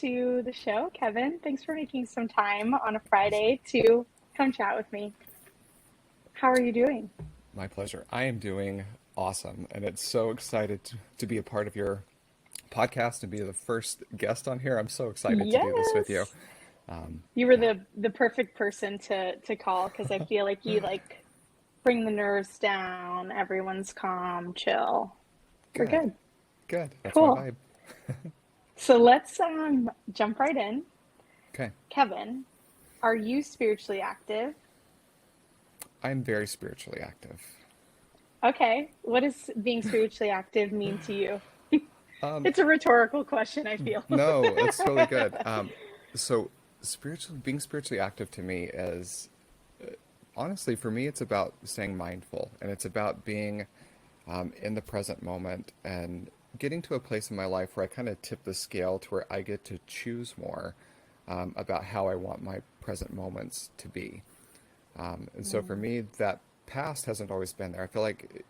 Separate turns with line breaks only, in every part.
to the show, Kevin. Thanks for making some time on a Friday to come chat with me. How are you doing?
My pleasure. I am doing awesome, and it's so excited to be a part of your podcast and be the first guest on here. I'm so excited to do this with you.
Yes. You were
Yeah,
the perfect person to call because I feel like you bring the nerves down, everyone's calm, chill. We're
good,
good.
good. That's my
Cool.
vibe.
So let's jump right in.
Okay.
Kevin, are you spiritually active?
I'm very spiritually active.
Okay. What does being spiritually active mean to you?
Um,
It's a rhetorical question, I feel.
no, that's totally good. So being spiritually active to me is, honestly, for me, it's about staying mindful, and it's about being in the present moment and getting to a place in my life where I kind of tip the scale to where I get to choose more about how I want my present moments to be. And so for me, that past hasn't always been there. I feel like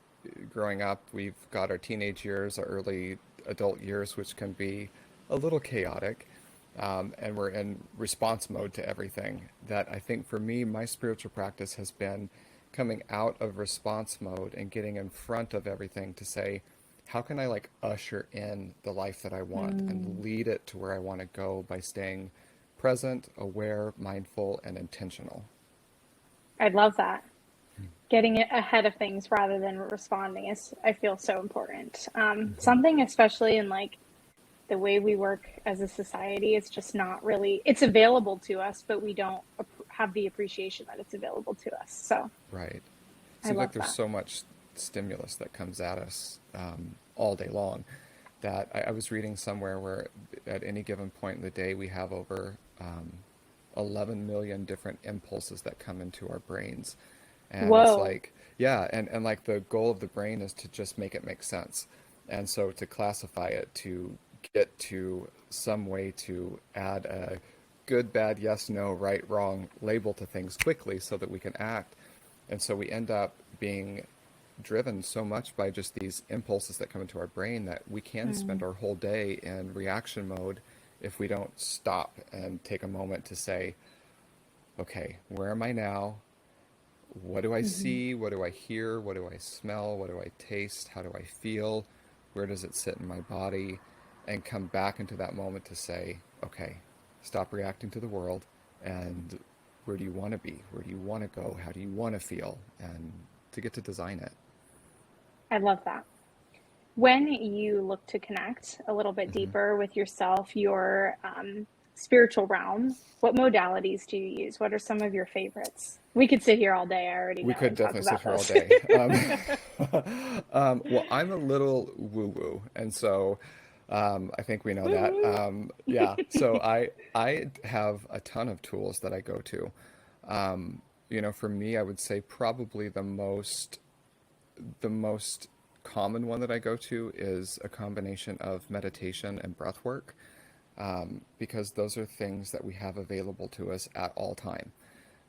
growing up, we've got our teenage years, our early adult years, which can be a little chaotic. And we're in response mode to everything. That I think for me, my spiritual practice has been coming out of response mode and getting in front of everything to say, how can I usher in the life that I want and lead it to where I want to go by staying present, aware, mindful, and intentional.
I love that. Getting it ahead of things rather than responding is, I feel, so important.
Hmm.
Something especially in the way we work as a society, it's just not really, it's available to us, but we don't have the appreciation that it's available to us. So
Right.
I
Seems like
love
there's
that.
so much stimulus that comes at us all day long that I was reading somewhere where at any given point in the day we have over 11 million different impulses that come into our brains. And it's
Whoa.
like, yeah, and like the goal of the brain is to just make it make sense. And so to classify it, to get to some way to add a good, bad, yes, no, right, wrong label to things quickly so that we can act. And so we end up being driven so much by just these impulses that come into our brain that we can spend
Mm.
our whole day in reaction mode if we don't stop and take a moment to say, okay, where am I now? What do I
Hmm.
see? What do I hear? What do I smell? What do I taste? How do I feel? Where does it sit in my body? And come back into that moment to say, okay, stop reacting to the world and where do you want to be? Where do you want to go? How do you want to feel? And to get to design it.
I love that. When you look to connect a little bit
Hmm.
deeper with yourself, your spiritual realm, what modalities do you use? What are some of your favorites? We could sit here all day, I already
We
know,
could
and talk
definitely sit
about
here all
this.
day. Well, I'm a little woo-woo, and so I think we know that.
Woo.
Yeah, so I have a ton of tools that I go to. For me, I would say probably the most common one that I go to is a combination of meditation and breath work, because those are things that we have available to us at all time.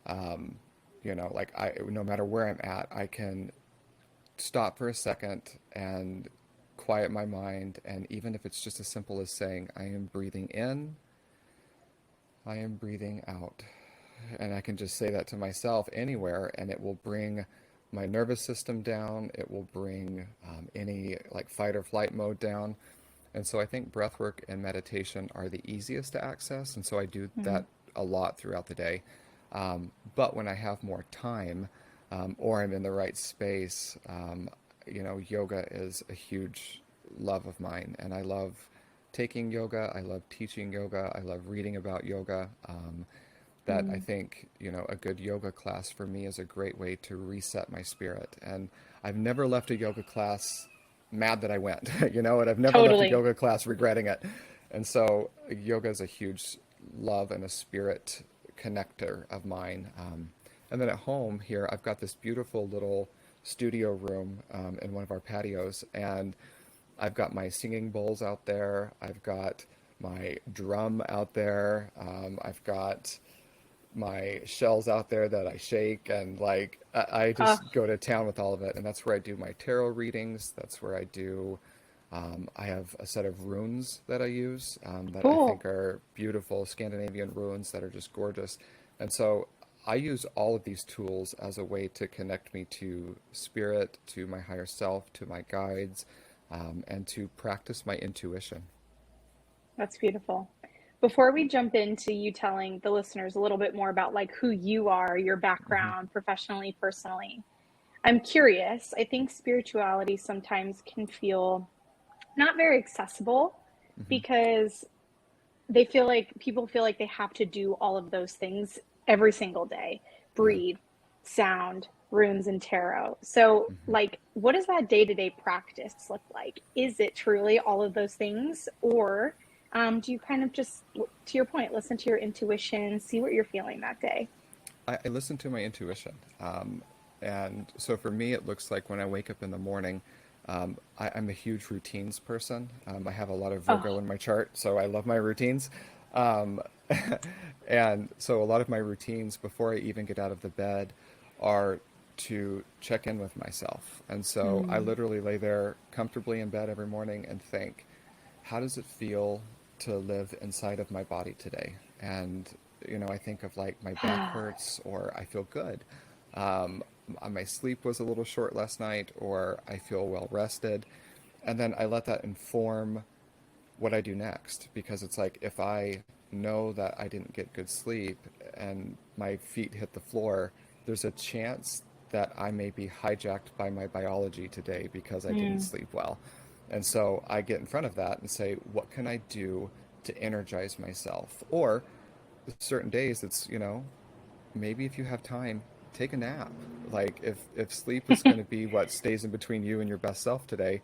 Um, no matter where I'm at, I can stop for a second and quiet my mind. And even if it's just as simple as saying, I am breathing in, I am breathing out. And I can just say that to myself anywhere, and it will bring my nervous system down. It will bring any fight or flight mode down. And so I think breath work and meditation are the easiest to access. And so I do
Mhm.
that a lot throughout the day. But when I have more time, or I'm in the right space, yoga is a huge love of mine. And I love taking yoga. I love teaching yoga. I love reading about yoga. That I
Mm.
think, a good yoga class for me is a great way to reset my spirit. And I've never left a yoga class mad that I went, and I've never left a
Totally.
yoga class regretting it. And so yoga is a huge love and a spirit connector of mine. And then at home here, I've got this beautiful little studio room in one of our patios, and I've got my singing bowls out there. I've got my drum out there. I've got my shells out there that I shake, and I
Uh,
just go to town with all of it. And that's where I do my tarot readings. That's where I do I have a set of runes that I use that I
Cool.
think are beautiful, Scandinavian runes that are just gorgeous. And so I use all of these tools as a way to connect me to spirit, to my higher self, to my guides, and to practice my intuition.
That's beautiful. Before we jump into you telling the listeners a little bit more about like who you are, your
Hmm.
background, professionally, personally, I'm curious. I think spirituality sometimes can feel not very accessible
Hmm.
because they feel like people feel like they have to do all of those things every single day.
Yeah.
Breathe, sound, runes, and tarot. So,
Hmm.
like, what does that day-to-day practice look like? Is it truly all of those things, or do you kind of just, to your point, listen to your intuition, see what you're feeling that day?
I listen to my intuition. And so for me, it looks like when I wake up in the morning, I'm a huge routines person. I have a lot of
Oh,
Virgo in my chart, so I love my routines. Um, and so a lot of my routines before I even get out of the bed are to check in with myself. And so I
mm.
literally lay there comfortably in bed every morning and think, how does it feel to live inside of my body today? And, I think of like my back hurts or I feel good. Um, my sleep was a little short last night or I feel well rested. And then I let that inform what I do next because it's like if I know that I didn't get good sleep and my feet hit the floor, there's a chance that I may be hijacked by my biology today because I didn't
Mm.
sleep well. And so I get in front of that and say, what can I do to energize myself? Or certain days it's, maybe if you have time, take a nap. Like if sleep is going to be what stays in between you and your best self today,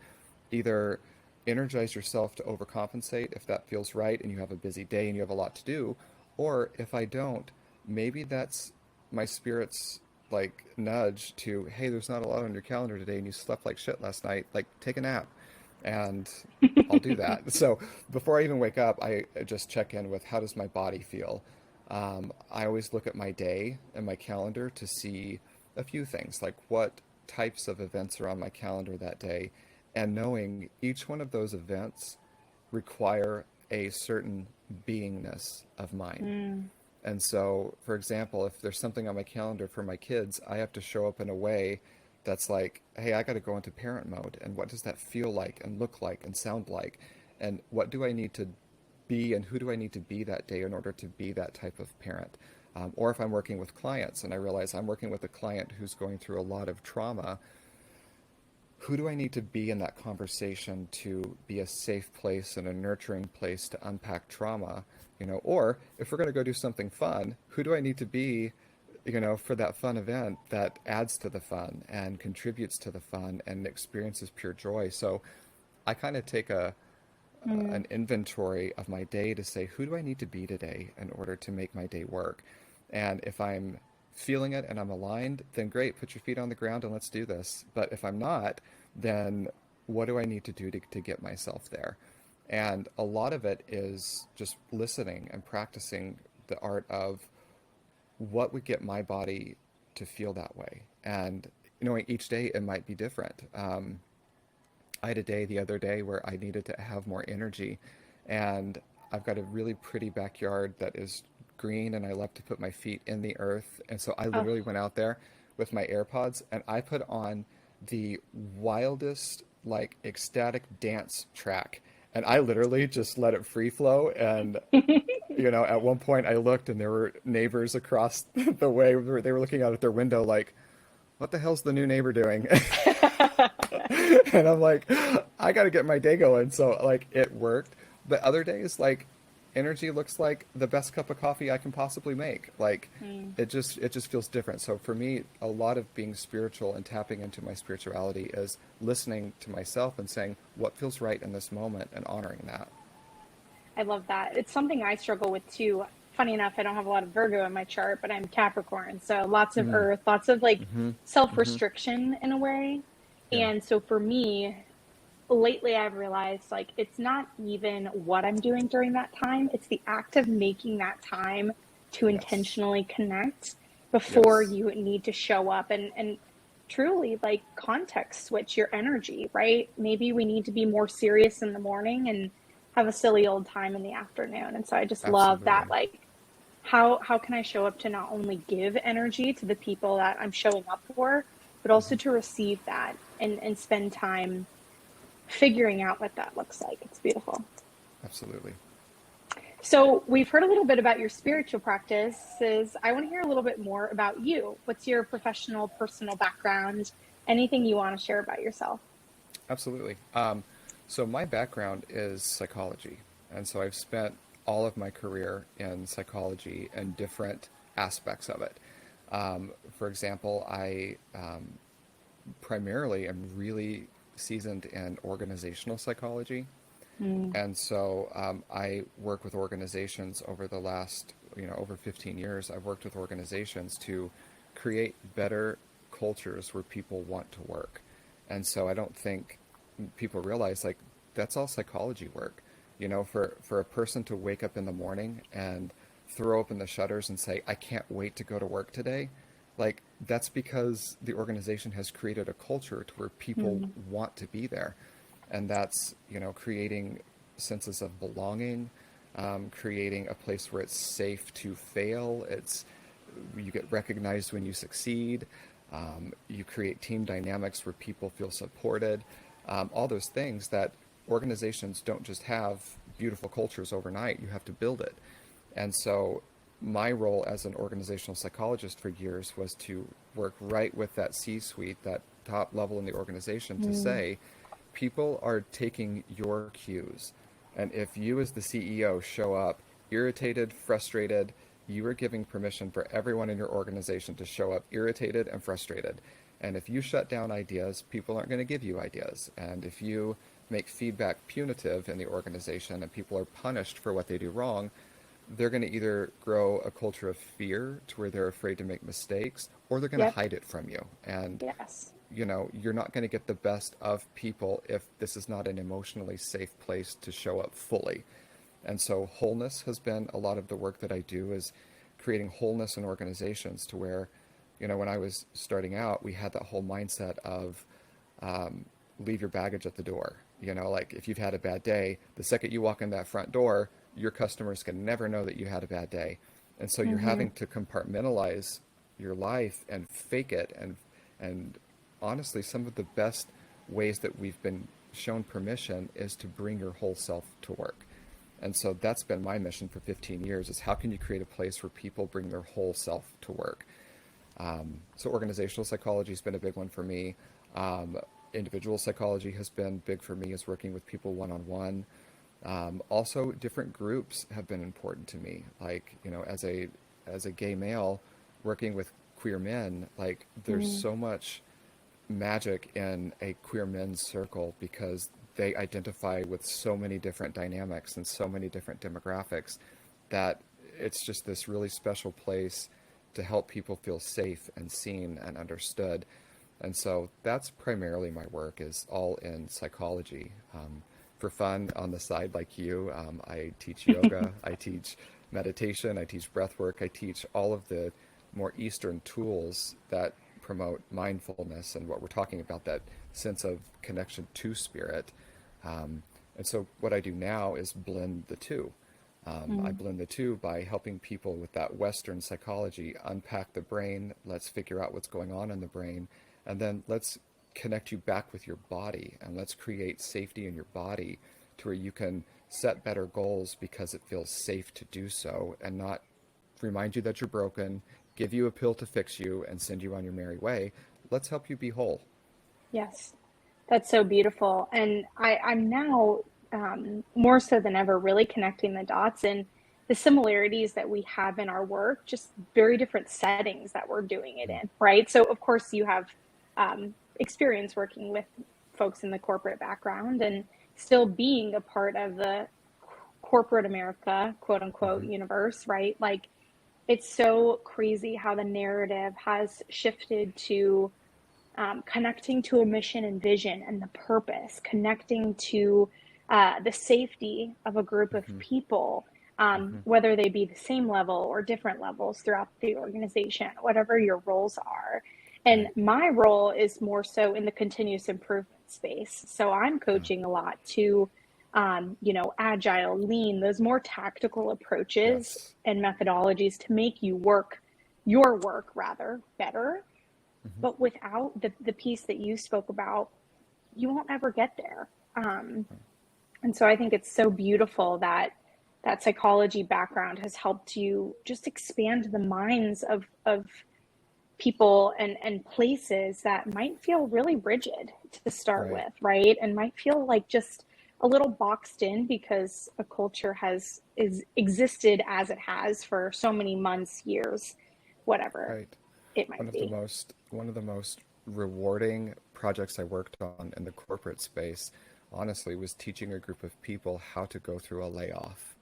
either energize yourself to overcompensate if that feels right and you have a busy day and you have a lot to do, or if I don't, maybe that's my spirit's like nudge to, hey, there's not a lot on your calendar today and you slept like shit last night, like take a nap. And I'll do that. So before I even wake up, I just check in with how does my body feel. I always look at my day and my calendar to see a few things, like what types of events are on my calendar that day, and knowing each one of those events require a certain beingness of mine.
Mm.
And so, for example, if there's something on my calendar for my kids, I have to show up in a way that's like, hey, I got to go into parent mode. And what does that feel like and look like and sound like? And what do I need to be and who do I need to be that day in order to be that type of parent? Or if I'm working with clients and I realize I'm working with a client who's going through a lot of trauma, who do I need to be in that conversation to be a safe place and a nurturing place to unpack trauma? Or if we're going to go do something fun, who do I need to be, for that fun event that adds to the fun and contributes to the fun and experiences pure joy? So I kind of take
Mm.
an inventory of my day to say, who do I need to be today in order to make my day work? And if I'm feeling it and I'm aligned, then great, put your feet on the ground and let's do this. But if I'm not, then what do I need to do to get myself there? And a lot of it is just listening and practicing the art of what would get my body to feel that way. And knowing each day it might be different. I had a day the other day where I needed to have more energy, and I've got a really pretty backyard that is green, and I love to put my feet in the earth. And so I
Oh,
literally went out there with my AirPods, and I put on the wildest, like, ecstatic dance track. And I literally just let it free flow. And, at one point I looked, and there were neighbors across the way. They were looking out at their window, like, what the hell's the new neighbor doing? And I'm like, I got to get my day going. So like it worked. But other days, like energy looks like the best cup of coffee I can possibly make. Like
mm.
it just feels different. So for me, a lot of being spiritual and tapping into my spirituality is listening to myself and saying what feels right in this moment and honoring that.
I love that. It's something I struggle with too. Funny enough, I don't have a lot of Virgo in my chart, but I'm Capricorn. So lots of
Mm.
earth, lots of like
Mm-hmm. Mm-hmm.
self-restriction in a way.
Yeah.
And so for me, lately I've realized like it's not even what I'm doing during that time, it's the act of making that time to
Yes.
intentionally connect before
Yes.
you need to show up. And truly like context switch your energy, right? Maybe we need to be more serious in the morning and have a silly old time in the afternoon. And so I just love that,
Absolutely.
like, how can I show up to not only give energy to the people that I'm showing up for, but also
Hmm.
to receive that and spend time figuring out what that looks like. It's beautiful.
Absolutely.
So we've heard a little bit about your spiritual practices. I want to hear a little bit more about you. What's your professional, personal background? Anything you want to share about yourself?
Absolutely. So my background is psychology, and so I've spent all of my career in psychology and different aspects of it. For example, I primarily am really seasoned in organizational psychology.
Mm,
And so I work with organizations over the last, over 15 years. I've worked with organizations to create better cultures where people want to work. And so I don't think people realize like that's all psychology work. For a person to wake up in the morning and throw open the shutters and say, I can't wait to go to work today, like that's because the organization has created a culture to where people
mm,
want to be there. And that's, creating senses of belonging, creating a place where it's safe to fail. You get recognized when you succeed. You create team dynamics where people feel supported. All those things that organizations don't just have beautiful cultures overnight. You have to build it. And so my role as an organizational psychologist for years was to work right with that C-suite, that top level in the organization, to
mm.
say, people are taking your cues. And if you as the CEO show up irritated, frustrated, you are giving permission for everyone in your organization to show up irritated and frustrated. And if you shut down ideas, people aren't going to give you ideas. And if you make feedback punitive in the organization and people are punished for what they do wrong, they're going to either grow a culture of fear to where they're afraid to make mistakes, or they're going to
Yep.
hide it from you. And
Yes.
you're not going to get the best of people if this is not an emotionally safe place to show up fully. And so wholeness has been a lot of the work that I do, is creating wholeness in organizations to where, when I was starting out, we had that whole mindset of leave your baggage at the door. Like if you've had a bad day, the second you walk in that front door, your customers can never know that you had a bad day. And so you're
Mm-hmm.
having to compartmentalize your life and fake it. And honestly, some of the best ways that we've been shown permission is to bring your whole self to work. And so that's been my mission for 15 years, is how can you create a place where people bring their whole self to work? So organizational psychology has been a big one for me. Individual psychology has been big for me, is working with people one-on-one. Also, different groups have been important to me. Like, as a gay male working with queer men, like there's
Mm.
so much magic in a queer men's circle because they identify with so many different dynamics and so many different demographics that it's just this really special place to help people feel safe and seen and understood. And so that's primarily my work, is all in psychology. For fun on the side, like you, I teach yoga, I teach meditation, I teach breath work, I teach all of the more Eastern tools that promote mindfulness and what we're talking about, that sense of connection to spirit. And so what I do now is blend the two. I
Mm.
blend the two by helping people with that Western psychology unpack the brain. Let's figure out what's going on in the brain. And then let's connect you back with your body, and let's create safety in your body to where you can set better goals because it feels safe to do so, and not remind you that you're broken, give you a pill to fix you, and send you on your merry way. Let's help you be whole.
Yes. That's so beautiful. And I'm now more so than ever really connecting the dots and the similarities that we have in our work, just very different settings that we're doing it in, right? So, of course, you have experience working with folks in the corporate background and still being a part of the corporate America, quote unquote,
Mm-hmm.
universe, right? Like, it's so crazy how the narrative has shifted to connecting to a mission and vision and the purpose, connecting to the safety of a group of
Mm-hmm.
people,
Mm-hmm.
whether they be the same level or different levels throughout the organization, whatever your roles are. And
Right.
my role is more so in the continuous improvement space. So I'm
Oh,
coaching a lot to, agile, lean, those more tactical approaches
yes.
and methodologies to make your work rather better.
Hmm.
But without the piece that you spoke about, you won't ever get there. Um, and so I think it's so beautiful that that psychology background has helped you just expand the minds of people and places that might feel really rigid to start
Right.
with, right? And might feel like just a little boxed in because a culture has is existed as it has for so many months, years, whatever
Right.
it might be.
One of the most rewarding projects I worked on in the corporate space, honestly, was teaching a group of people how to go through a layoff.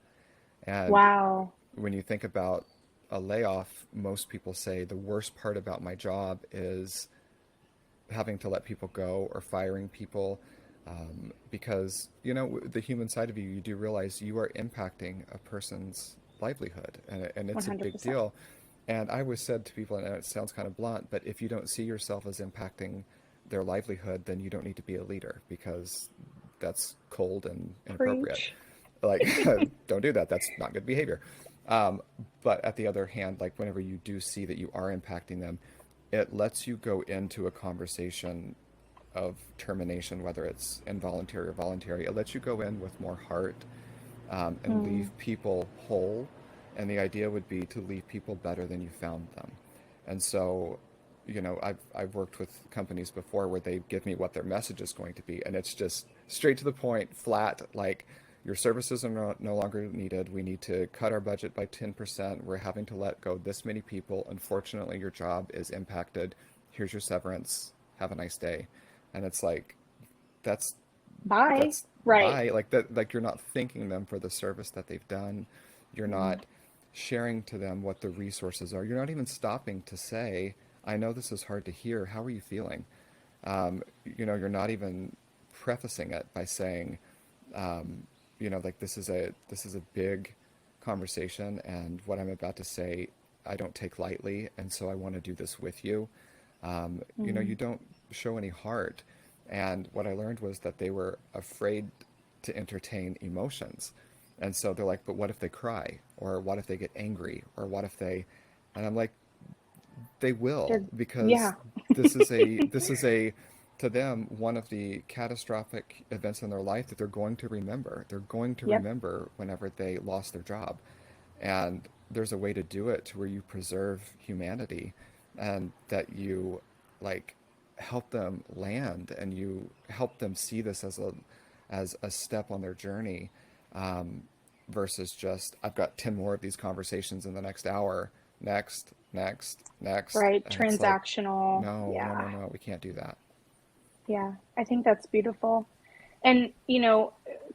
And
Wow.
when you think about a layoff, most people say the worst part about my job is having to let people go or firing people, because the human side of you, you do realize you are impacting a person's livelihood, and it's a big
100%.
deal. And I always said to people, and it sounds kind of blunt, but if you don't see yourself as impacting their livelihood, then you don't need to be a leader, because that's cold and inappropriate.
Preach.
Like, don't do that. That's not good behavior. Um, but at the other hand, like whenever you do see that you are impacting them, it lets you go into a conversation of termination, whether it's involuntary or voluntary. It lets you go in with more heart, and
Mm,
leave people whole. And the idea would be to leave people better than you found them. And so, I've worked with companies before where they give me what their message is going to be, and it's just straight to the point, flat, like your services are no longer needed. We need to cut our budget by 10%. We're having to let go this many people. Unfortunately, your job is impacted. Here's your severance. Have a nice day. And it's like, that's
bye.
that's
Right.
bye, like that, like you're not thanking them for the service that they've done. You're
Mm,
not sharing to them what the resources are. You're not even stopping to say, I know this is hard to hear, how are you feeling? You're not even prefacing it by saying, like, this is a big conversation, and what I'm about to say I don't take lightly, and so I want to do this with you. You
mm,
don't show any heart. And what I learned was that they were afraid to entertain emotions. And so they're like, but what if they cry? Or what if they get angry? Or what if they, and I'm like, they will,
they're-
because
yeah.
this is a to them one of the catastrophic events in their life that they're going to remember. They're going to
Yep.
remember whenever they lost their job. And there's a way to do it to where you preserve humanity, and that you, like, help them land, and you help them see this as a step on their journey, um, versus just, I've got 10 more of these conversations in the next hour, next,
Right.
and it's like,
Transactional.
no, no,
Yeah.
no, no, we can't do that.
Yeah. I think that's beautiful. And,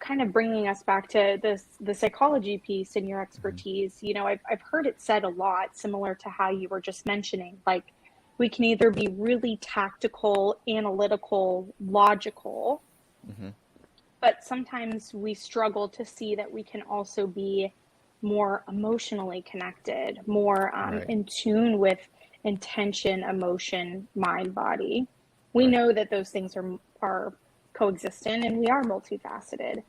kind of bringing us back to the psychology piece and your
Hmm.
expertise, I've heard it said a lot, similar to how you were just mentioning. Like, we can either be really tactical, analytical, logical,
Hmm.
but sometimes we struggle to see that we can also be more emotionally connected, more
Right.
in tune with intention, emotion, mind, body. We
Right.
know that those things are coexistent and we are multifaceted.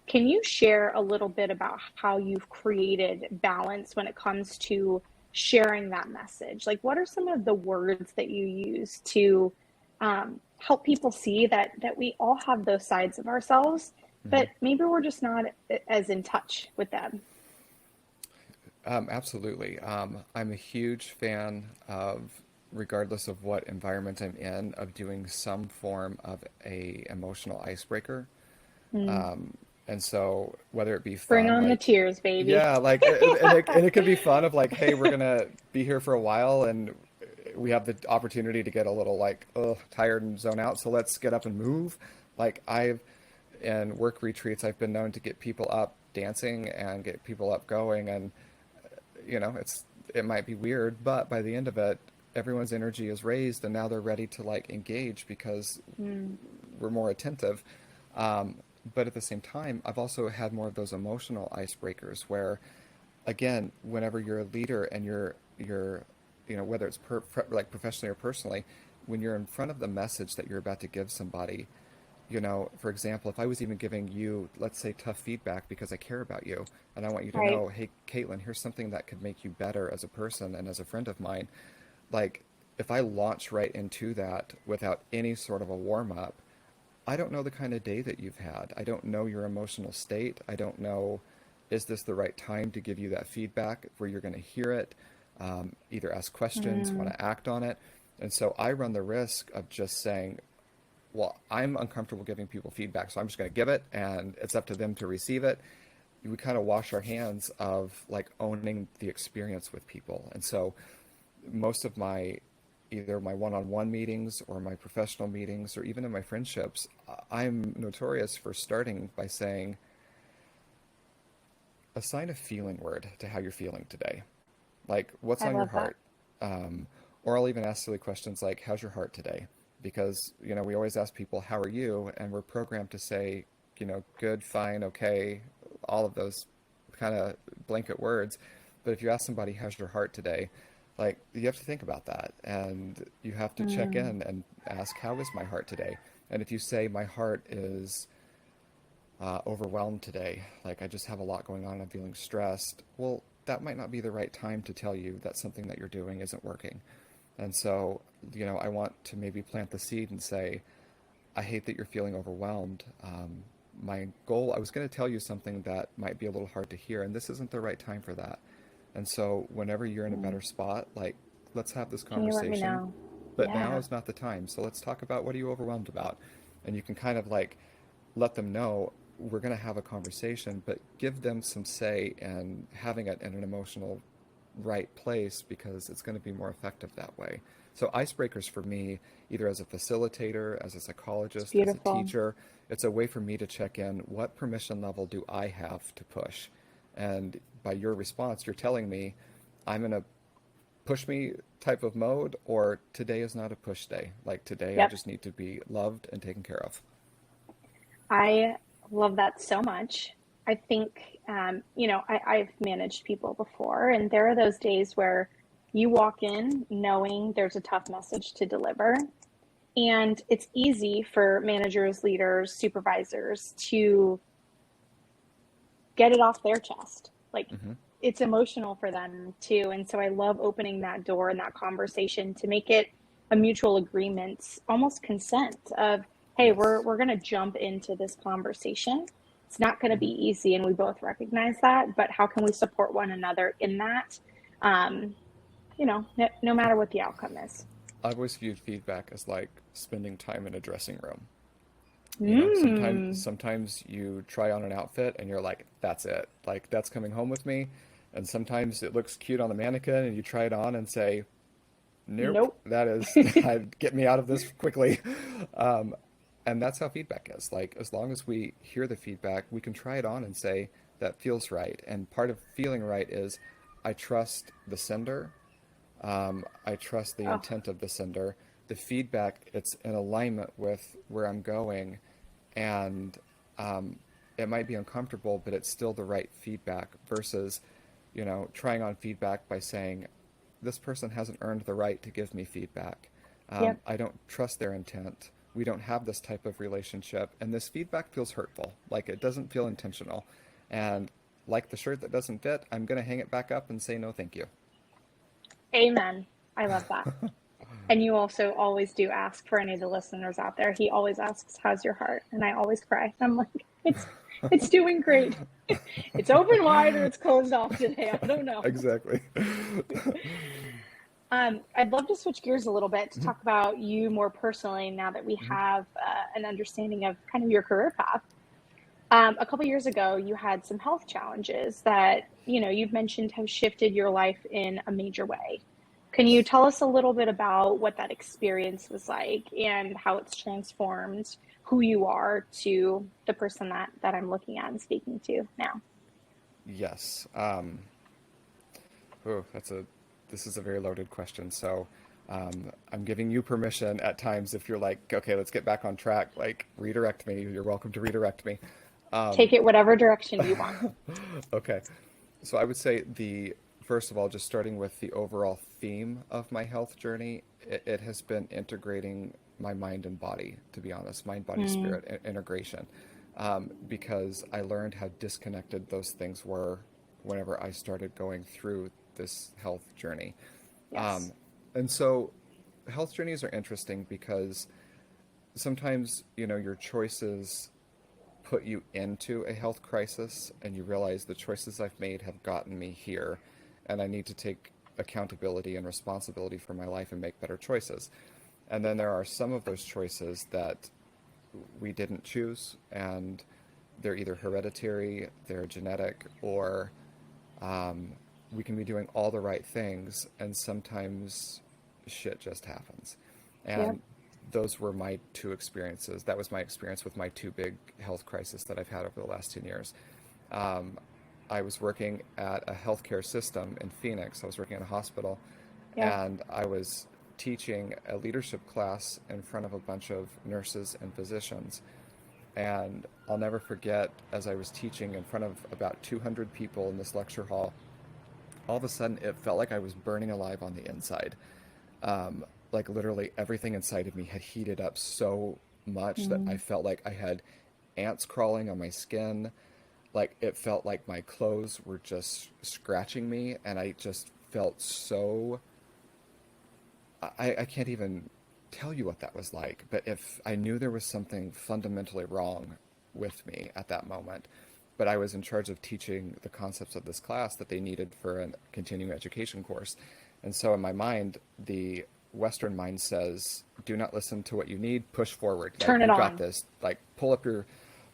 Can you share a little bit about how you've created balance when it comes to sharing that message? Like, what are some of the words that you use to help people see that we all have those sides of ourselves,
Hmm.
but maybe we're just not as in touch with them?
Absolutely. I'm a huge fan of, regardless of what environment I'm in, of doing some form of a emotional icebreaker.
Mm.
And so whether it be
Bring
fun,
on the
like,
tears, baby.
yeah, like, and it could be fun of like, hey, we're gonna be here for a while, and we have the opportunity to get a little, like, tired and zone out, so let's get up and move. Like, in work retreats, I've been known to get people up dancing and get people up going, and it might be weird, but by the end of it, everyone's energy is raised, and now they're ready to, like, engage because
Mm.
we're more attentive. Um, but at the same time, I've also had more of those emotional icebreakers where, again, whenever you're a leader and you're whether it's like professionally or personally, when you're in front of the message that you're about to give somebody, for example, if I was even giving you, let's say, tough feedback because I care about you and I want you to
Right.
know, hey, Caitlin, here's something that could make you better as a person and as a friend of mine. Like, if I launch right into that without any sort of a warm up, I don't know the kind of day that you've had. I don't know your emotional state. I don't know, is this the right time to give you that feedback where you're going to hear it, either ask questions, want
Mm,
to act on it. And so I run the risk of just saying, well, I'm uncomfortable giving people feedback, so I'm just going to give it, and it's up to them to receive it. We kind of wash our hands of like owning the experience with people. And so most of my either my one-on-one meetings or my professional meetings or even in my friendships, I'm notorious for starting by saying, assign a feeling word to how you're feeling today. Like, what's
I
on your
love that.
heart? Or I'll even ask silly questions like, how's your heart today? Because, we always ask people, how are you? And we're programmed to say, good, fine, okay, all of those kind of blanket words. But if you ask somebody, how's your heart today? Like, you have to think about that. And you have to check
Mm,
in and ask, how is my heart today? And if you say, my heart is overwhelmed today, like I just have a lot going on, I'm feeling stressed, well, that might not be the right time to tell you that something that you're doing isn't working. And so, I want to maybe plant the seed and say, I hate that you're feeling overwhelmed. My goal, I was going to tell you something that might be a little hard to hear, and this isn't the right time for that. And so, whenever you're in a
mm.
better spot, like, let's have this
Can you let me
conversation,
know?
but now
Yeah.
is not the time. So, let's talk about, what are you overwhelmed about? And you can kind of like let them know we're going to have a conversation, but give them some say and having it in an emotional right place, because it's going to be more effective that way. So icebreakers for me, either as a facilitator, as a
It's
psychologist, as a
beautiful.
teacher, it's a way for me to check in, what permission level do I have to push? And by your response, you're telling me I'm in a push me type of mode, or today is not a push day. Like, today I
Yep.
just need to be loved and taken care of.
I love that so much. I think, I've managed people before, and there are those days where you walk in knowing there's a tough message to deliver. And it's easy for managers, leaders, supervisors to get it off their chest. Like,
Hmm.
it's emotional for them too. And so I love opening that door and that conversation to make it a mutual agreement, almost consent of, hey, we're
Yes.
we're going to jump into this conversation. It's not going to be
Hmm.
easy, and we both recognize that, but how can we support one another in that? Um, no matter what the outcome is.
I've always viewed feedback as like spending time in a dressing room. Sometimes
Mm,
sometimes you try on an outfit and you're like, that's it. Like, that's coming home with me. And sometimes it looks cute on the mannequin and you try it on and say, nope,
nope.
that is, get me out of this quickly. Um, and that's how feedback is. Like, as long as we hear the feedback, we can try it on and say, that feels right. And part of feeling right is, I trust the sender. I trust the
Oh,
intent of the sender. The feedback, it's in alignment with where I'm going, and it might be uncomfortable, but it's still the right feedback versus, trying on feedback by saying, this person hasn't earned the right to give me feedback.
yep.
I don't trust their intent. We don't have this type of relationship, and this feedback feels hurtful. Like, it doesn't feel intentional. And like the shirt that doesn't fit, I'm going to hang it back up and say no, thank you.
Amen. I love that. And you also always do ask for any of the listeners out there. He always asks, "How's your heart?" And I always cry. I'm like, it's doing great. It's open wide or it's closed off today. I don't know.
Exactly.
I'd love to switch gears a little bit to talk about you more personally now that we
Mhm.
have an understanding of kind of your career path. A couple years ago, you had some health challenges that, you've mentioned have shifted your life in a major way. Can you
Yes.
tell us a little bit about what that experience was like and how it's transformed who you are to the person that I'm looking at and speaking to now?
Yes. Oh, this is a very loaded question. So, I'm giving you permission at times if you're like, okay, let's get back on track, like redirect me. You're welcome to redirect me. Um,
Take it whatever direction you want.
okay. So I would say the first of all, just starting with the overall theme of my health journey, it has been integrating my mind and body, to be honest, mind, body,
Mm,
spirit integration, because I learned how disconnected those things were whenever I started going through this health journey.
yes.
Um, and so health journeys are interesting because sometimes, your choices put you into a health crisis and you realize the choices I've made have gotten me here and I need to take accountability and responsibility for my life and make better choices. And then there are some of those choices that we didn't choose and they're either hereditary, they're genetic, or um, we can be doing all the right things and sometimes shit just happens.
Yep.
And those were my two experiences. That was my experience with my two big health crises that I've had over the last 10 years. Um, I was working at a healthcare system in Phoenix. I was working at a hospital,
Yep.
and I was teaching a leadership class in front of a bunch of nurses and physicians. And I'll never forget, as I was teaching in front of about 200 people in this lecture hall, all of a sudden it felt like I was burning alive on the inside. Like literally everything inside of me had heated up so much that I
Mm.
felt like I had ants crawling on my skin. Like it felt like my clothes were just scratching me, and I just felt so. I can't even tell you what that was like, but if I knew there was something fundamentally wrong with me at that moment, but I was in charge of teaching the concepts of this class that they needed for a continuing education course. And so in my mind, the Western mind says, do not listen to what you need, push forward. Like,
Turn it
you got
on.
this. Like, pull up your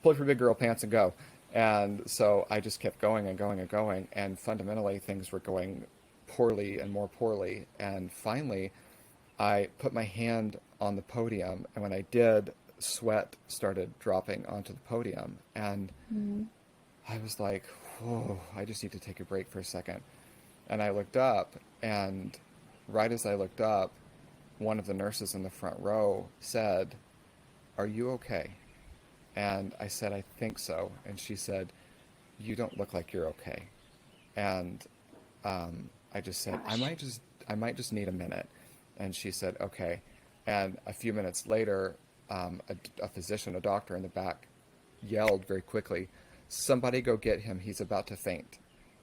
big girl pants and go. And so I just kept going and going and going. And fundamentally, things were going poorly and more poorly. And finally, I put my hand on the podium. And when I did, sweat started dropping onto the podium. And
Mm.
I was like, whoa, I just need to take a break for a second. And I looked up, and right as I looked up, one of the nurses in the front row said, "Are you okay?" And I said, "I think so." And she said, "You don't look like you're okay." And I just said,
Gosh.
I might just need a minute." And she said, "Okay." And a few minutes later, a physician, a doctor in the back, yelled very quickly, "Somebody go get him. He's about to faint."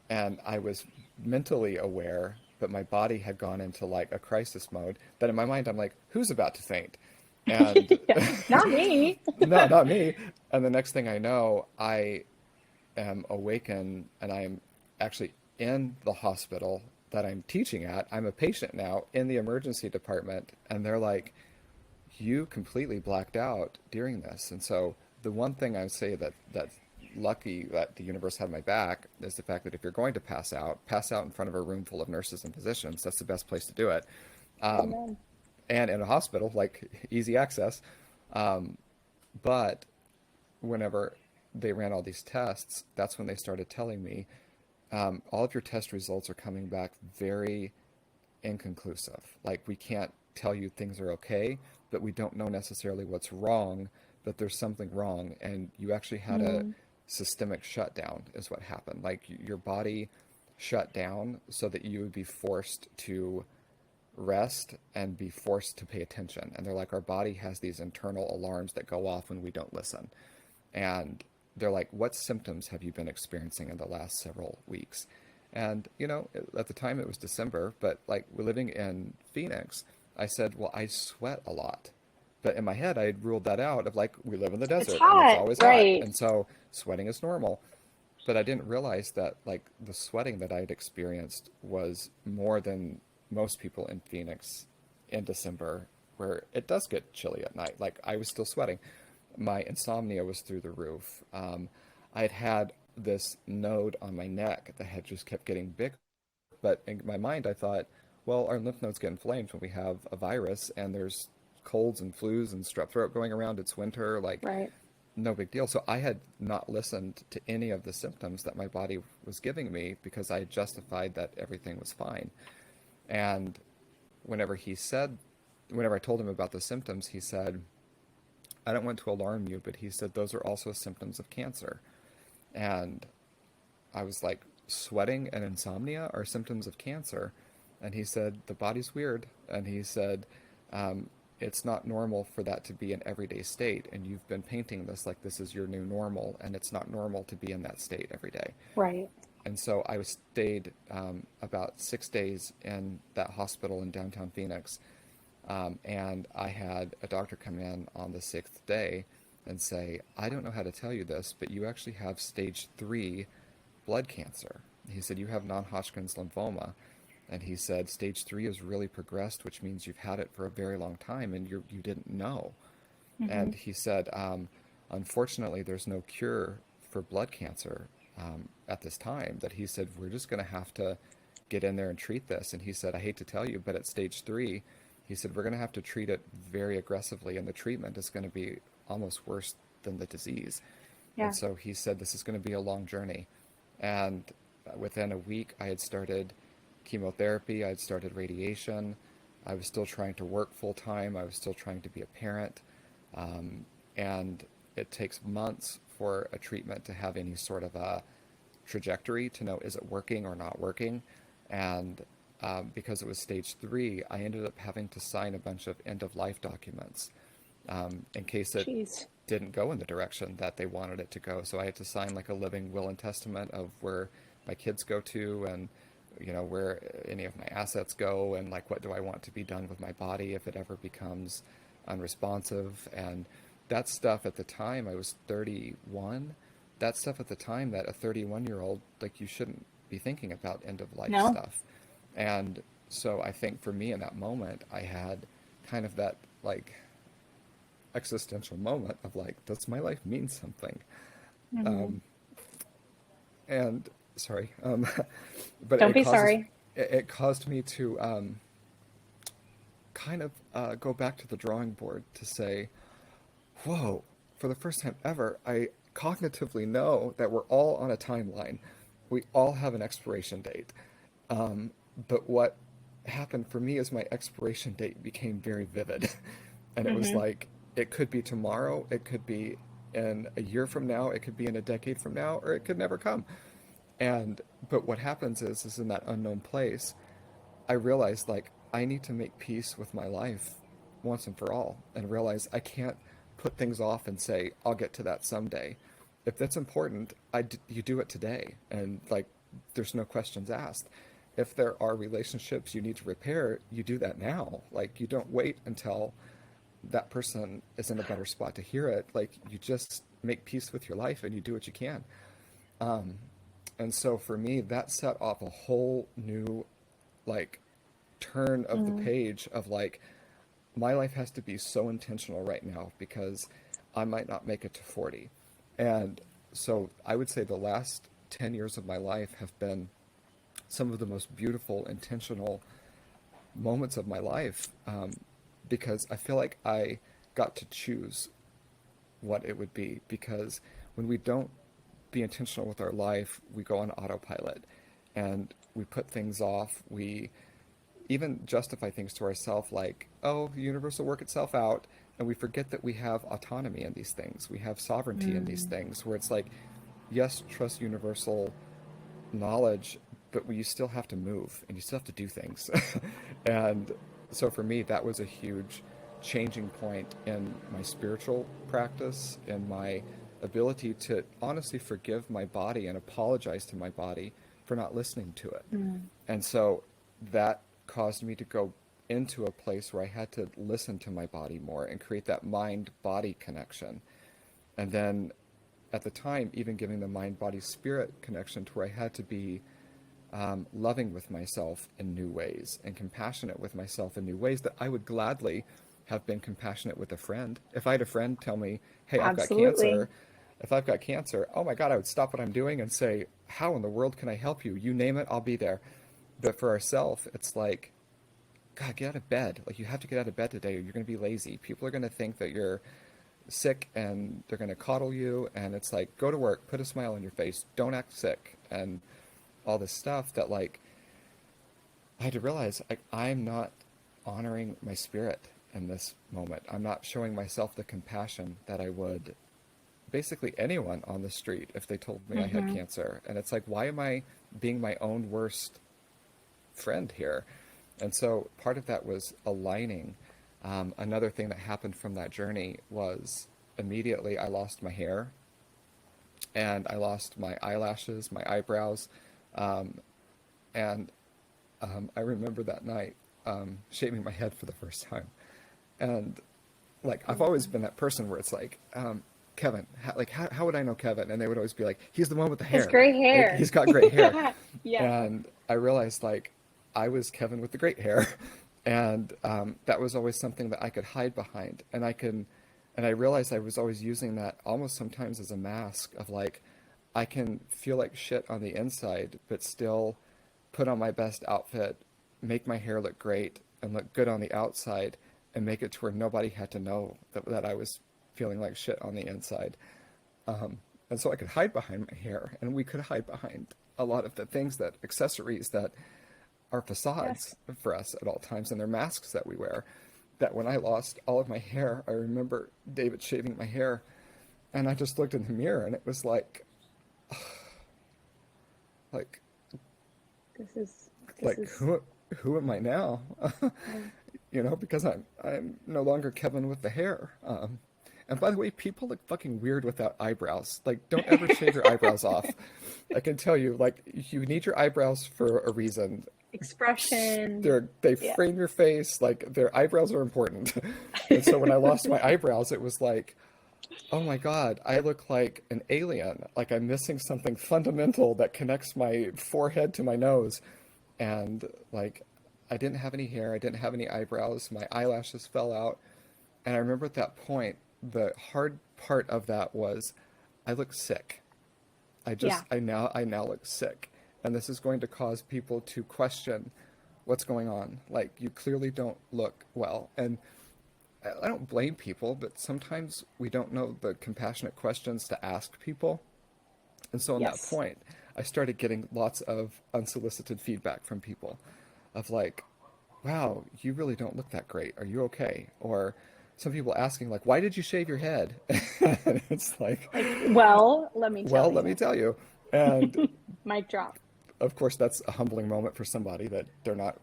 And I was mentally aware, but my body had gone into like a crisis mode. That in my mind, I'm like, "Who's about to faint?" And
Yeah. Not me.
no, not me. And the next thing I know, I am awakened and I'm actually in the hospital that I'm teaching at. I'm a patient now in the emergency department, and they're like, "You completely blacked out during this." And so the one thing I would say that's lucky that the universe had my back is the fact that if you're going to pass out in front of a room full of nurses and physicians. That's the best place to do it. Um,
Amen.
and in a hospital, like easy access. Um, but whenever they ran all these tests, that's when they started telling me, all of your test results are coming back very inconclusive. Like, we can't tell you things are okay, but we don't know necessarily what's wrong, but there's something wrong. And you actually had a
Mm.
systemic shutdown, is what happened. Like, your body shut down so that you would be forced to rest and be forced to pay attention. And they're like, our body has these internal alarms that go off when we don't listen. And they're like, what symptoms have you been experiencing in the last several weeks? And, at the time it was December, but like, we're living in Phoenix. I said, well, I sweat a lot. But in my head, I had ruled that out of like, we live in the
It's
desert and it's
hot.
always hot.
Right.
And so sweating is normal. But I didn't realize that like the sweating that I had experienced was more than most people in Phoenix in December, where it does get chilly at night. Like, I was still sweating. My insomnia was through the roof. I had had this node on my neck that had just kept getting bigger. But in my mind, I thought, well, our lymph nodes get inflamed when we have a virus and there's colds and flus and strep throat going around. It's winter. Like,
Right.
no big deal. So I had not listened to any of the symptoms that my body was giving me because I had justified that everything was fine. And whenever he said, whenever I told him about the symptoms, he said, I don't want to alarm you, but he said, those are also symptoms of cancer. And I was like, sweating and insomnia are symptoms of cancer. And he said, the body's weird. And he said, it's not normal for that to be an everyday state. And you've been painting this like this is your new normal. And it's not normal to be in that state every day.
Right.
And so I stayed about 6 days in that hospital in downtown Phoenix. And I had a doctor come in on the 6th day and say, I don't know how to tell you this, but you actually have stage 3 blood cancer. He said, you have non-Hodgkin's lymphoma. And he said, stage 3 is really progressed, which means you've had it for a very long time and you didn't know.
Mm-hmm.
And he said, unfortunately, there's no cure for blood cancer at this time. That he said, we're just going to have to get in there and treat this. And he said, I hate to tell you, but at stage 3, he said, we're going to have to treat it very aggressively, and the treatment is going to be almost worse than the disease.
Yeah.
And so he said, this is going to be a long journey. And within a week, I had started chemotherapy, I had started radiation. I was still trying to work full time. I was still trying to be a parent. And it takes months for a treatment to have any sort of a trajectory to know, is it working or not working? And because it was stage 3, I ended up having to sign a bunch of end-of-life documents in case it didn't go in the direction that they wanted it to go. So I had to sign like a living will and testament of where my kids go to, and where any of my assets go, and like what do I want to be done with my body if it ever becomes unresponsive. And that stuff at the time, I was 31. That stuff at the time, that a 31-year-old, like, you shouldn't be thinking about end-of-life stuff. And so I think for me in that moment, I had kind of that like existential moment of like, does my life mean something?
Mm-hmm.
And sorry, but
Don't be sorry.
It caused me to kind of go back to the drawing board to say, whoa, for the first time ever, I cognitively know that we're all on a timeline. We all have an expiration date. But what happened for me is my expiration date became very vivid. And it was like, it could be tomorrow, it could be in a year from now, it could be in a decade from now, or it could never come. But what happens is in that unknown place, I realized like, I need to make peace with my life once and for all, and realize I can't put things off and say, I'll get to that someday. If that's important, you do it today. And like, there's no questions asked. If there are relationships you need to repair, you do that now. Like, you don't wait until that person is in a better spot to hear it. Like, you just make peace with your life and you do what you can. And so for me, that set off a whole new, like, turn of the page of like, my life has to be so intentional right now because I might not make it to 40. And so I would say the last 10 years of my life have been some of the most beautiful, intentional moments of my life, because I feel like I got to choose what it would be. Because when we don't be intentional with our life, we go on autopilot and we put things off. We even justify things to ourselves like, oh, the universe will work itself out. And we forget that we have autonomy in these things. We have sovereignty in these things, where it's like, yes, trust universal knowledge, but you still have to move and you still have to do things. And so for me, that was a huge changing point in my spiritual practice and my ability to honestly forgive my body and apologize to my body for not listening to it. And so that caused me to go into a place where I had to listen to my body more and create that mind-body connection. And then at the time, even giving the mind-body-spirit connection to where I had to be loving with myself in new ways and compassionate with myself in new ways that I would gladly have been compassionate with a friend. If I had a friend tell me, hey, I've got cancer, if I've got cancer, oh my God, I would stop what I'm doing and say, how in the world can I help you? You name it, I'll be there. But for ourselves, it's like, God, get out of bed. Like, you have to get out of bed today or you're going to be lazy. People are going to think that you're sick and they're going to coddle you. And it's like, go to work, put a smile on your face, don't act sick. And all this stuff that, like, I had to realize, like, I'm not honoring my spirit in this moment. I'm not showing myself the compassion that I would basically anyone on the street if they told me I had cancer. And it's like, why am I being my own worst friend here. And so part of that was aligning. Another thing that happened from that journey was immediately I lost my hair and I lost my eyelashes, my eyebrows. And I remember that night shaving my head for the first time. And like, I've always been that person where it's like, Kevin, how would I know Kevin? And they would always be like, he's the one with the hair.
His gray hair.
Like, he's got great hair.
Yeah.
And I realized like I was Kevin with the great hair. And that was always something that I could hide behind. And I realized I was always using that almost sometimes as a mask of like, I can feel like shit on the inside, but still put on my best outfit, make my hair look great and look good on the outside, and make it to where nobody had to know that I was feeling like shit on the inside. And so I could hide behind my hair, and we could hide behind a lot of the things accessories that are facades for us at all times, and they're masks that we wear. That when I lost all of my hair, I remember David shaving my hair, and I just looked in the mirror, and it was like,
this is
who am I now? You know, because I'm no longer Kevin with the hair. And by the way, people look fucking weird without eyebrows. Like, don't ever shave your eyebrows off. I can tell you, like, you need your eyebrows for a reason.
Expression.
They frame your face. Like, their eyebrows are important. And so when I lost my eyebrows, it was like, oh my God, I look like an alien. Like I'm missing something fundamental that connects my forehead to my nose. And like, I didn't have any hair. I didn't have any eyebrows. My eyelashes fell out. And I remember at that point, the hard part of that was I look sick. I now look sick. And this is going to cause people to question what's going on. Like, you clearly don't look well. And I don't blame people, but sometimes we don't know the compassionate questions to ask people. And so on that point, I started getting lots of unsolicited feedback from people of like, wow, you really don't look that great. Are you okay? Or some people asking like, why did you shave your head? And it's like,
well, let me tell you.
And
mic drop.
Of course, that's a humbling moment for somebody that they're not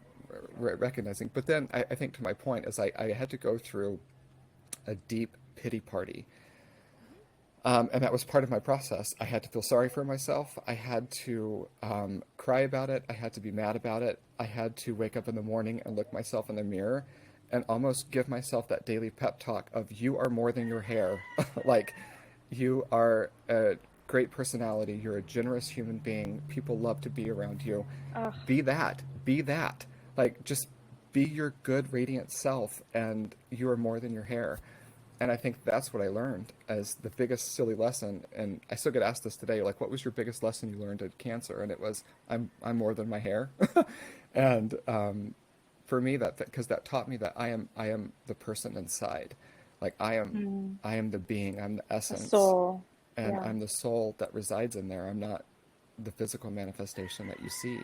recognizing. But then I think to my point is I had to go through a deep pity party. And that was part of my process. I had to feel sorry for myself. I had to cry about it. I had to be mad about it. I had to wake up in the morning and look myself in the mirror and almost give myself that daily pep talk of, you are more than your hair. Like, you are a great personality. You're a generous human being. People love to be around you. Be that. Like, just be your good, radiant self, and you are more than your hair. And I think that's what I learned as the biggest silly lesson. And I still get asked this today, like, what was your biggest lesson you learned at cancer? And it was, I'm more than my hair. And for me, because that taught me that I am the person inside. Like, I am the being. I'm the essence.
The soul.
And I'm the soul that resides in there. I'm not the physical manifestation that you see.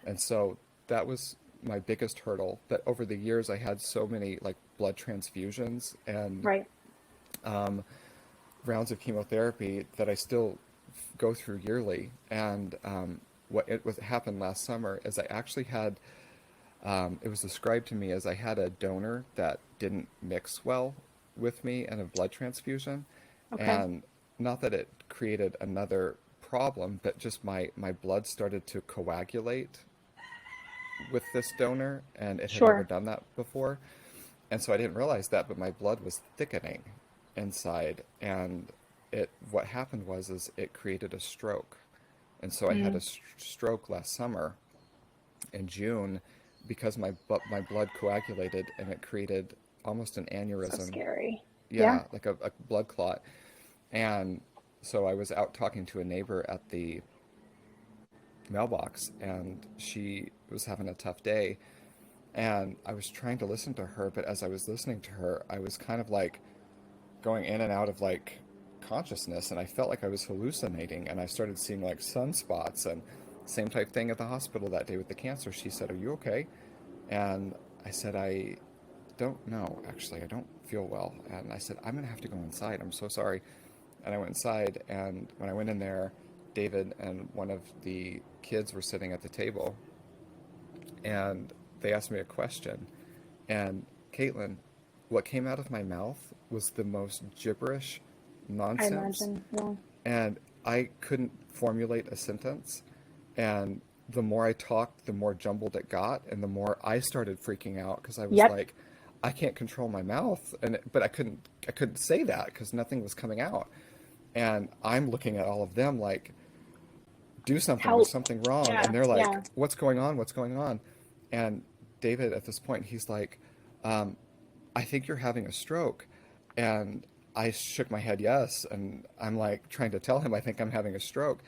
And so that was my biggest hurdle. That over the years I had so many like blood transfusions and rounds of chemotherapy that I still go through yearly. And what happened last summer is I actually had, it was described to me as I had a donor that didn't mix well with me in a blood transfusion. And not that it created another problem, but just my blood started to coagulate with this donor, and it had never done that before. And so I didn't realize that, but my blood was thickening inside, and what happened was it created a stroke. And so I had a stroke last summer in June because my blood coagulated, and it created almost an aneurysm.
So scary.
Yeah, like a blood clot. And so I was out talking to a neighbor at the mailbox, and she was having a tough day, and I was trying to listen to her, but as I was listening to her, I was kind of like going in and out of like consciousness, and I felt like I was hallucinating, and I started seeing like sunspots. And same type thing at the hospital that day with the cancer. She said, "Are you okay?" And I said, "I don't know, actually. I don't feel well." And I said, "I'm gonna have to go inside. I'm so sorry." And I went inside, and when I went in there, David and one of the kids were sitting at the table, and they asked me a question. And Caitlin, what came out of my mouth was the most gibberish
I
nonsense,
imagine. Yeah.
and I couldn't formulate a sentence. And the more I talked, the more jumbled it got, and the more I started freaking out because I was
Yep.
like, I can't control my mouth, but I couldn't say that because nothing was coming out. And I'm looking at all of them like, do something, there's
Help.
something wrong.
Yeah.
And they're like,
Yeah.
what's going on? What's going on? And David, at this point, he's like, um, I think you're having a stroke. And I shook my head yes. And I'm like trying to tell him I think I'm having a stroke.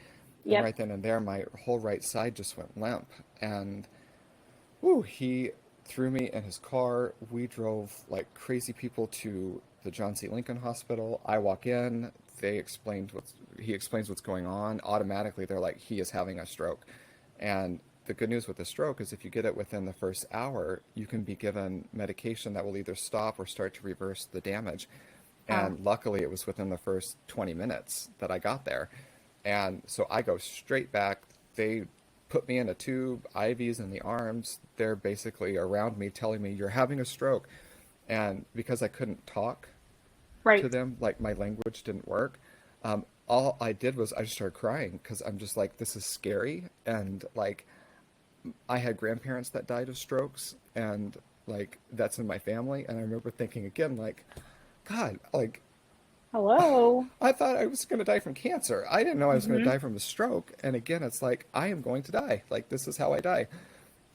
And
Yep.
right then and there, my whole right side just went limp. And whew, he threw me in his car. We drove like crazy people to the John C. Lincoln Hospital. I walk in. He explains what's going on. Automatically, they're like, he is having a stroke. And the good news with the stroke is if you get it within the first hour, you can be given medication that will either stop or start to reverse the damage.
Ah.
And luckily, it was within the first 20 minutes that I got there. And so I go straight back. They put me in a tube, IVs in the arms. They're basically around me telling me, you're having a stroke. And because I couldn't talk to
Right.
them, like my language didn't work, all I did was I just started crying because I'm just like, this is scary. And like, I had grandparents that died of strokes, and like, that's in my family. And I remember thinking again, like, God, like,
Hello.
I thought I was going to die from cancer. I didn't know I was going to
Mm-hmm.
die from a stroke. And again, it's like, I am going to die. Like, this is how I die.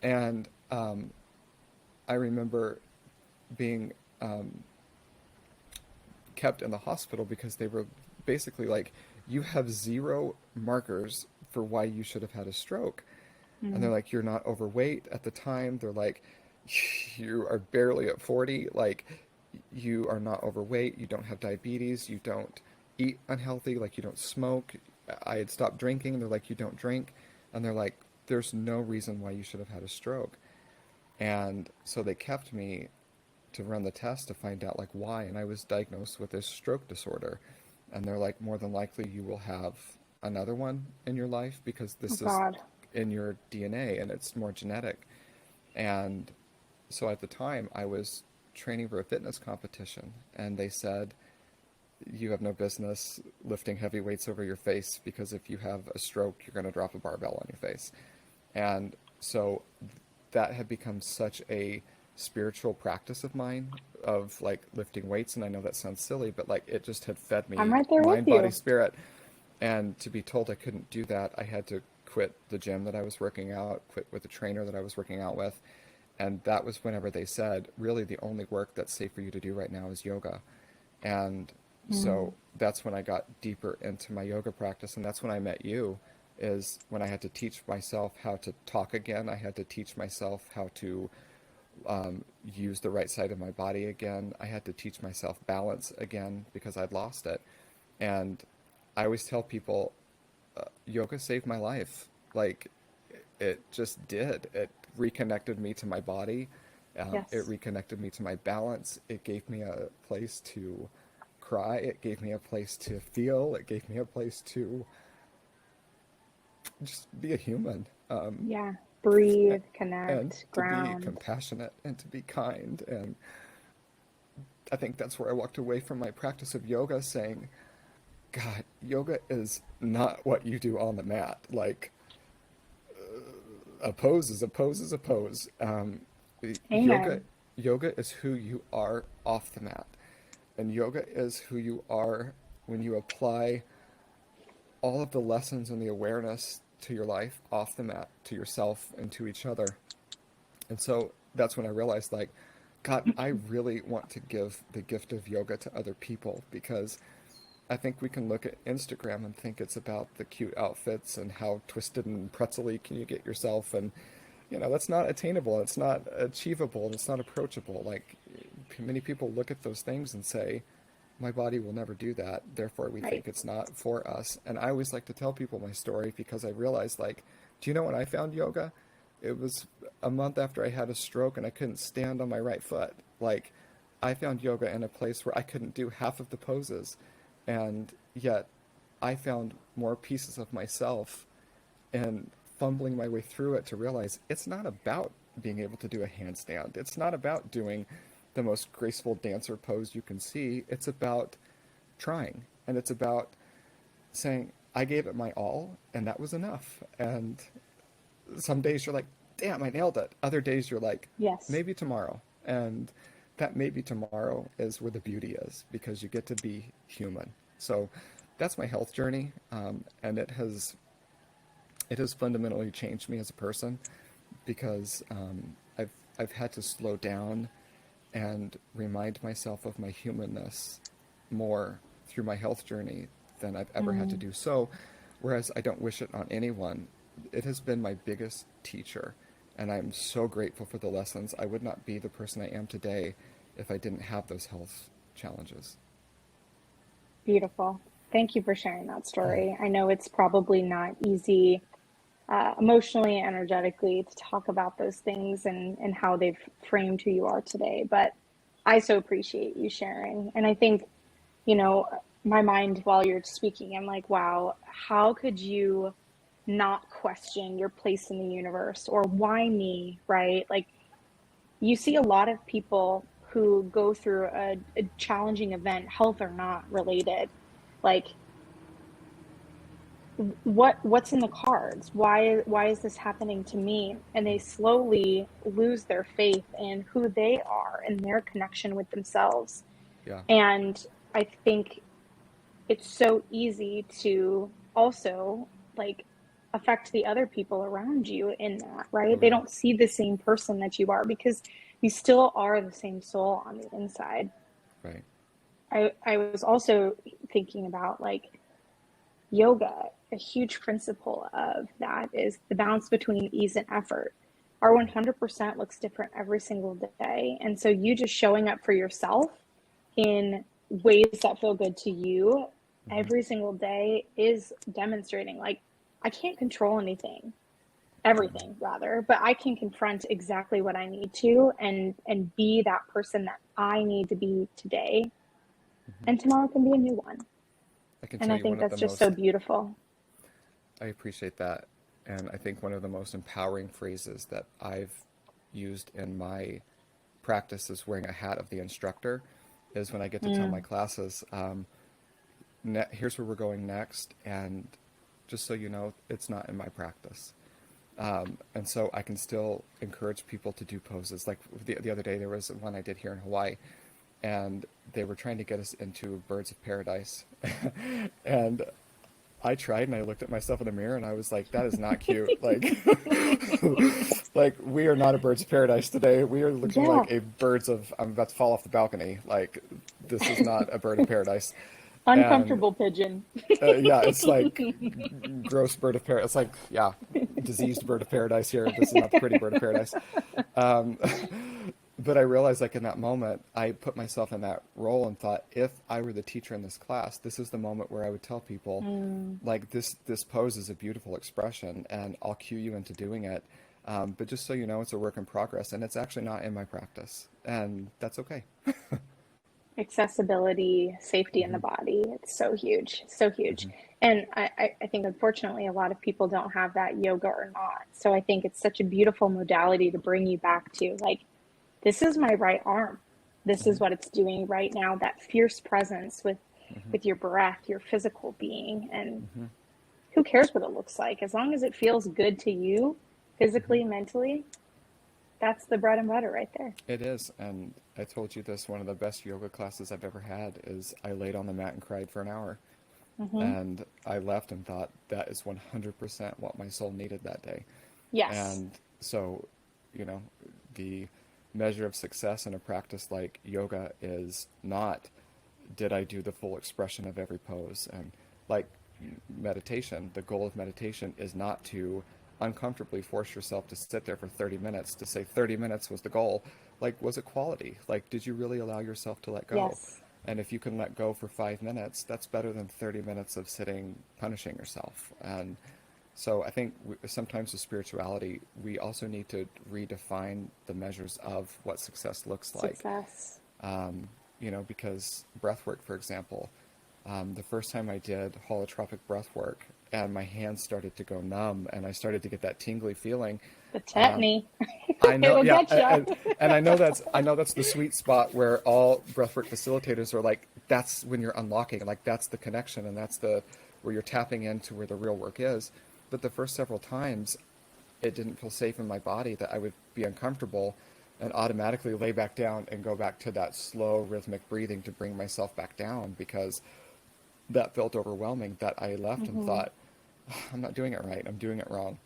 And I remember being kept in the hospital because they were basically like, you have zero markers for why you should have had a stroke. And they're
Mm.
like, you're not overweight at the time. They're like, you are barely at 40. Like, you are not overweight. You don't have diabetes. You don't eat unhealthy. Like, you don't smoke. I had stopped drinking. They're like, you don't drink. And they're like, there's no reason why you should have had a stroke. And so they kept me to run the test to find out like why. And I was diagnosed with this stroke disorder. And they're like, more than likely you will have another one in your life because
Oh
this is
God.
in your DNA and it's more genetic. And so at the time I was training for a fitness competition, and they said, you have no business lifting heavy weights over your face because if you have a stroke, you're going to drop a barbell on your face. And so that had become such a spiritual practice of mine of like lifting weights. And I know that sounds silly, but like it just had fed
I'm
me
right there with
mind, body,
you.
spirit. And to be told I couldn't do that, I had to quit the gym that I was working out, quit with the trainer that I was working out with. And that was whenever they said, really the only work that's safe for you to do right now is yoga. And
Mm.
so that's when I got deeper into my yoga practice. And that's when I met you, is when I had to teach myself how to talk again. I had to teach myself how to use the right side of my body again. I had to teach myself balance again because I'd lost it. And I always tell people, yoga saved my life. Like, it just did. It reconnected me to my body. It
Yes.
reconnected me to my balance. It gave me a place to cry. It gave me a place to feel. It gave me a place to just be a human.
Yeah.
A-
Breathe,
and
connect,
to be
ground.
compassionate and to be kind. And I think that's where I walked away from my practice of yoga saying, God, yoga is not what you do on the mat. Like, a pose is a pose is a pose. Yoga,
Amen.
yoga is who you are off the mat, and yoga is who you are when you apply all of the lessons and the awareness to your life off the mat, to yourself and to each other. And so that's when I realized, like, God, I really want to give the gift of yoga to other people because I think we can look at Instagram and think it's about the cute outfits and how twisted and pretzely can you get yourself. And, that's not attainable. It's not achievable. It's not approachable. Like, many people look at those things and say, my body will never do that. Therefore, we
Right.
think it's not for us. And I always like to tell people my story because I realized, like, do you know when I found yoga? It was a month after I had a stroke and I couldn't stand on my right foot. Like, I found yoga in a place where I couldn't do half of the poses. And yet I found more pieces of myself and fumbling my way through it to realize it's not about being able to do a handstand. It's not about doing the most graceful dancer pose you can see. It's about trying. And it's about saying, I gave it my all, and that was enough. And some days you're like, damn, I nailed it. Other days you're like,
Yes.
maybe tomorrow. And that maybe tomorrow is where the beauty is, because you get to be human. So that's my health journey, and it has fundamentally changed me as a person, because I've had to slow down and remind myself of my humanness more through my health journey than I've ever had to do so. Whereas I don't wish it on anyone. It has been my biggest teacher, and I'm so grateful for the lessons. I would not be the person I am today if I didn't have those health challenges.
Beautiful. Thank you for sharing that story. I know it's probably not easy emotionally, energetically, to talk about those things and how they've framed who you are today. But I so appreciate you sharing. And I think, you know, my mind while you're speaking, I'm like, wow, how could you not question your place in the universe, or why me, right? Like, you see a lot of people who go through a challenging event, health or not related, like, what's in the cards? Why is this happening to me? And they slowly lose their faith in who they are and their connection with themselves.
Yeah,
And I think it's so easy to also, like, affect the other people around you in that, right? They
totally.
don't see the same person that you are, because you still are the same soul on the inside.
Right.
I was also thinking about, like, yoga. A huge principle of that is the balance between ease and effort. Our 100% looks different every single day. And so you just showing up for yourself in ways that feel good to you
Mm-hmm.
every single day is demonstrating, like, I can't control anything,
Mm-hmm.
everything rather, but I can confront exactly what I need to, and be that person that I need to be today.
Mm-hmm.
And tomorrow can be a new one.
I can
And
tell
I
you one
think
of the
that's just so
most,
beautiful.
I appreciate that. And I think one of the most empowering phrases that I've used in my practice is wearing a hat of the instructor, is when I get to tell my
Mm.
classes, here's where we're going next, and just so you know, it's not in my practice. And so I can still encourage people to do poses. Like the other day, there was one I did here in Hawaii, and they were trying to get us into birds of paradise. And I tried, and I looked at myself in the mirror, and I was like, that is not cute. Like, like, we are not a birds of paradise today. We are looking
Yeah.
like a birds of, I'm about to fall off the balcony. Like, this is not a bird of paradise. And
Uncomfortable pigeon.
yeah, it's like gross bird of paradise. It's like, yeah, diseased bird of paradise here. This is not the pretty bird of paradise. Um, but I realized, like, in that moment, I put myself in that role and thought, if I were the teacher in this class, this is the moment where I would tell people,
Mm.
like, this pose is a beautiful expression, and I'll cue you into doing it. But just so you know, it's a work in progress, and it's actually not in my practice, and that's okay.
Accessibility, safety in the
Hmm.
body. It's so huge, so huge.
Hmm.
And I think, unfortunately, a lot of people don't have that, yoga or not. So I think it's such a beautiful modality to bring you back to, like, this is my right arm. This
Hmm.
is what it's doing right now. That fierce presence
Hmm.
with your breath, your physical being. And
Hmm.
who cares what it looks like? As long as it feels good to you,
Hmm.
physically, mentally, that's the bread and butter right there.
It is, and I told you this, one of the best yoga classes I've ever had is I laid on the mat and cried for an hour.
Hmm.
And I left and thought, that is 100% what my soul needed that day.
Yes.
And so, you know, the measure of success in a practice like yoga is not, did I do the full expression of every pose? And like meditation, the goal of meditation is not to uncomfortably force yourself to sit there for 30 minutes to say 30 minutes was the goal. Like, was it quality? Like, did you really allow yourself to let go?
Yes.
And if you can let go for 5 minutes, that's better than 30 minutes of sitting punishing yourself. And so I think sometimes with spirituality, we also need to redefine the measures of what success looks like.
Success.
Because breath work, for example, the first time I did holotropic breath work, and my hands started to go numb, and I started to get that tingly feeling.
The
Um,
tetany.
I know,
It'll
yeah,
get you.
and I know that's the sweet spot where all breathwork facilitators are like, that's when you're unlocking, like that's the connection, and that's the where you're tapping into where the real work is. But the first several times, it didn't feel safe in my body, that I would be uncomfortable and automatically lay back down and go back to that slow rhythmic breathing to bring myself back down, because that felt overwhelming, that I left and
Hmm.
thought, I'm not doing it right, I'm doing it wrong.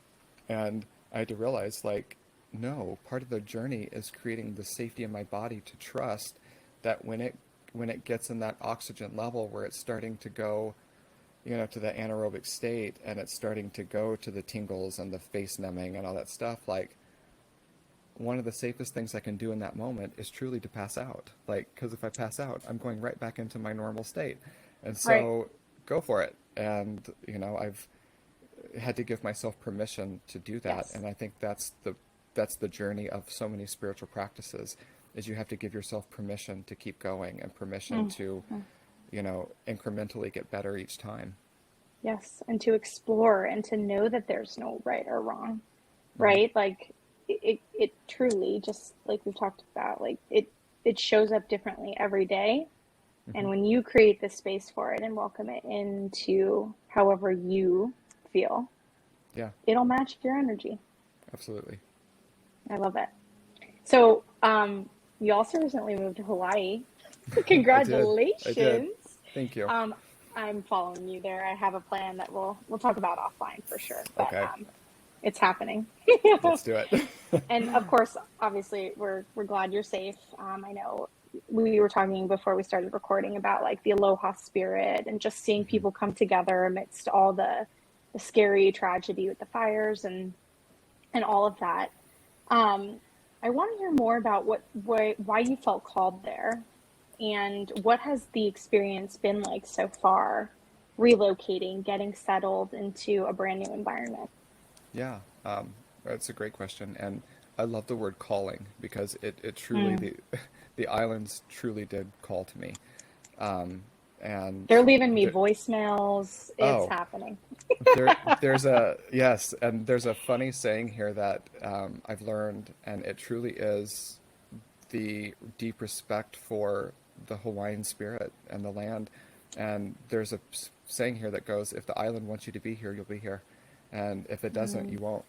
And I had to realize, like, no, part of the journey is creating the safety in my body to trust that when it gets in that oxygen level where it's starting to go, to the anaerobic state, and it's starting to go to the tingles and the face numbing and all that stuff, like, one of the safest things I can do in that moment is truly to pass out. Like, because if I pass out, I'm going right back into my normal state. And
Right.
so go for it. And, I've had to give myself permission to do that.
Yes.
And I think that's the journey of so many spiritual practices, is you have to give yourself permission to keep going, and permission
Mhm.
to, incrementally get better each time.
Yes. And to explore and to know that there's no right or wrong,
Hmm.
right? Like it truly, just like we've talked about, like it shows up differently every day.
Hmm.
And when you create the space for it and welcome it into however you feel,
Yeah,
it'll match your energy.
absolutely.
I love it. So, you also recently moved to Hawaii.
I did. I did.
Congratulations.
Thank you.
Um, I'm following you there. I have a plan that we'll talk about offline for sure, but
Okay,
it's happening.
let's do it.
And of course, obviously, we're glad you're safe. I know we were talking before we started recording about like the aloha spirit and just seeing
Hmm.
people come together amidst all the scary tragedy with the fires and all of that. Um, I want to hear more about why you felt called there, and what has the experience been like so far, relocating, getting settled into a brand new environment.
Yeah, that's a great question, and I love the word calling, because it truly,
Mm.
the islands truly did call to me, um, and
They're leaving me
the,
voicemails. It's
oh,
happening.
there's a yes, and there's a funny saying here that I've learned, and it truly is the deep respect for the Hawaiian spirit and the land. And there's a saying here that goes, if the island wants you to be here, you'll be here. And if it doesn't,
Mm.
you won't.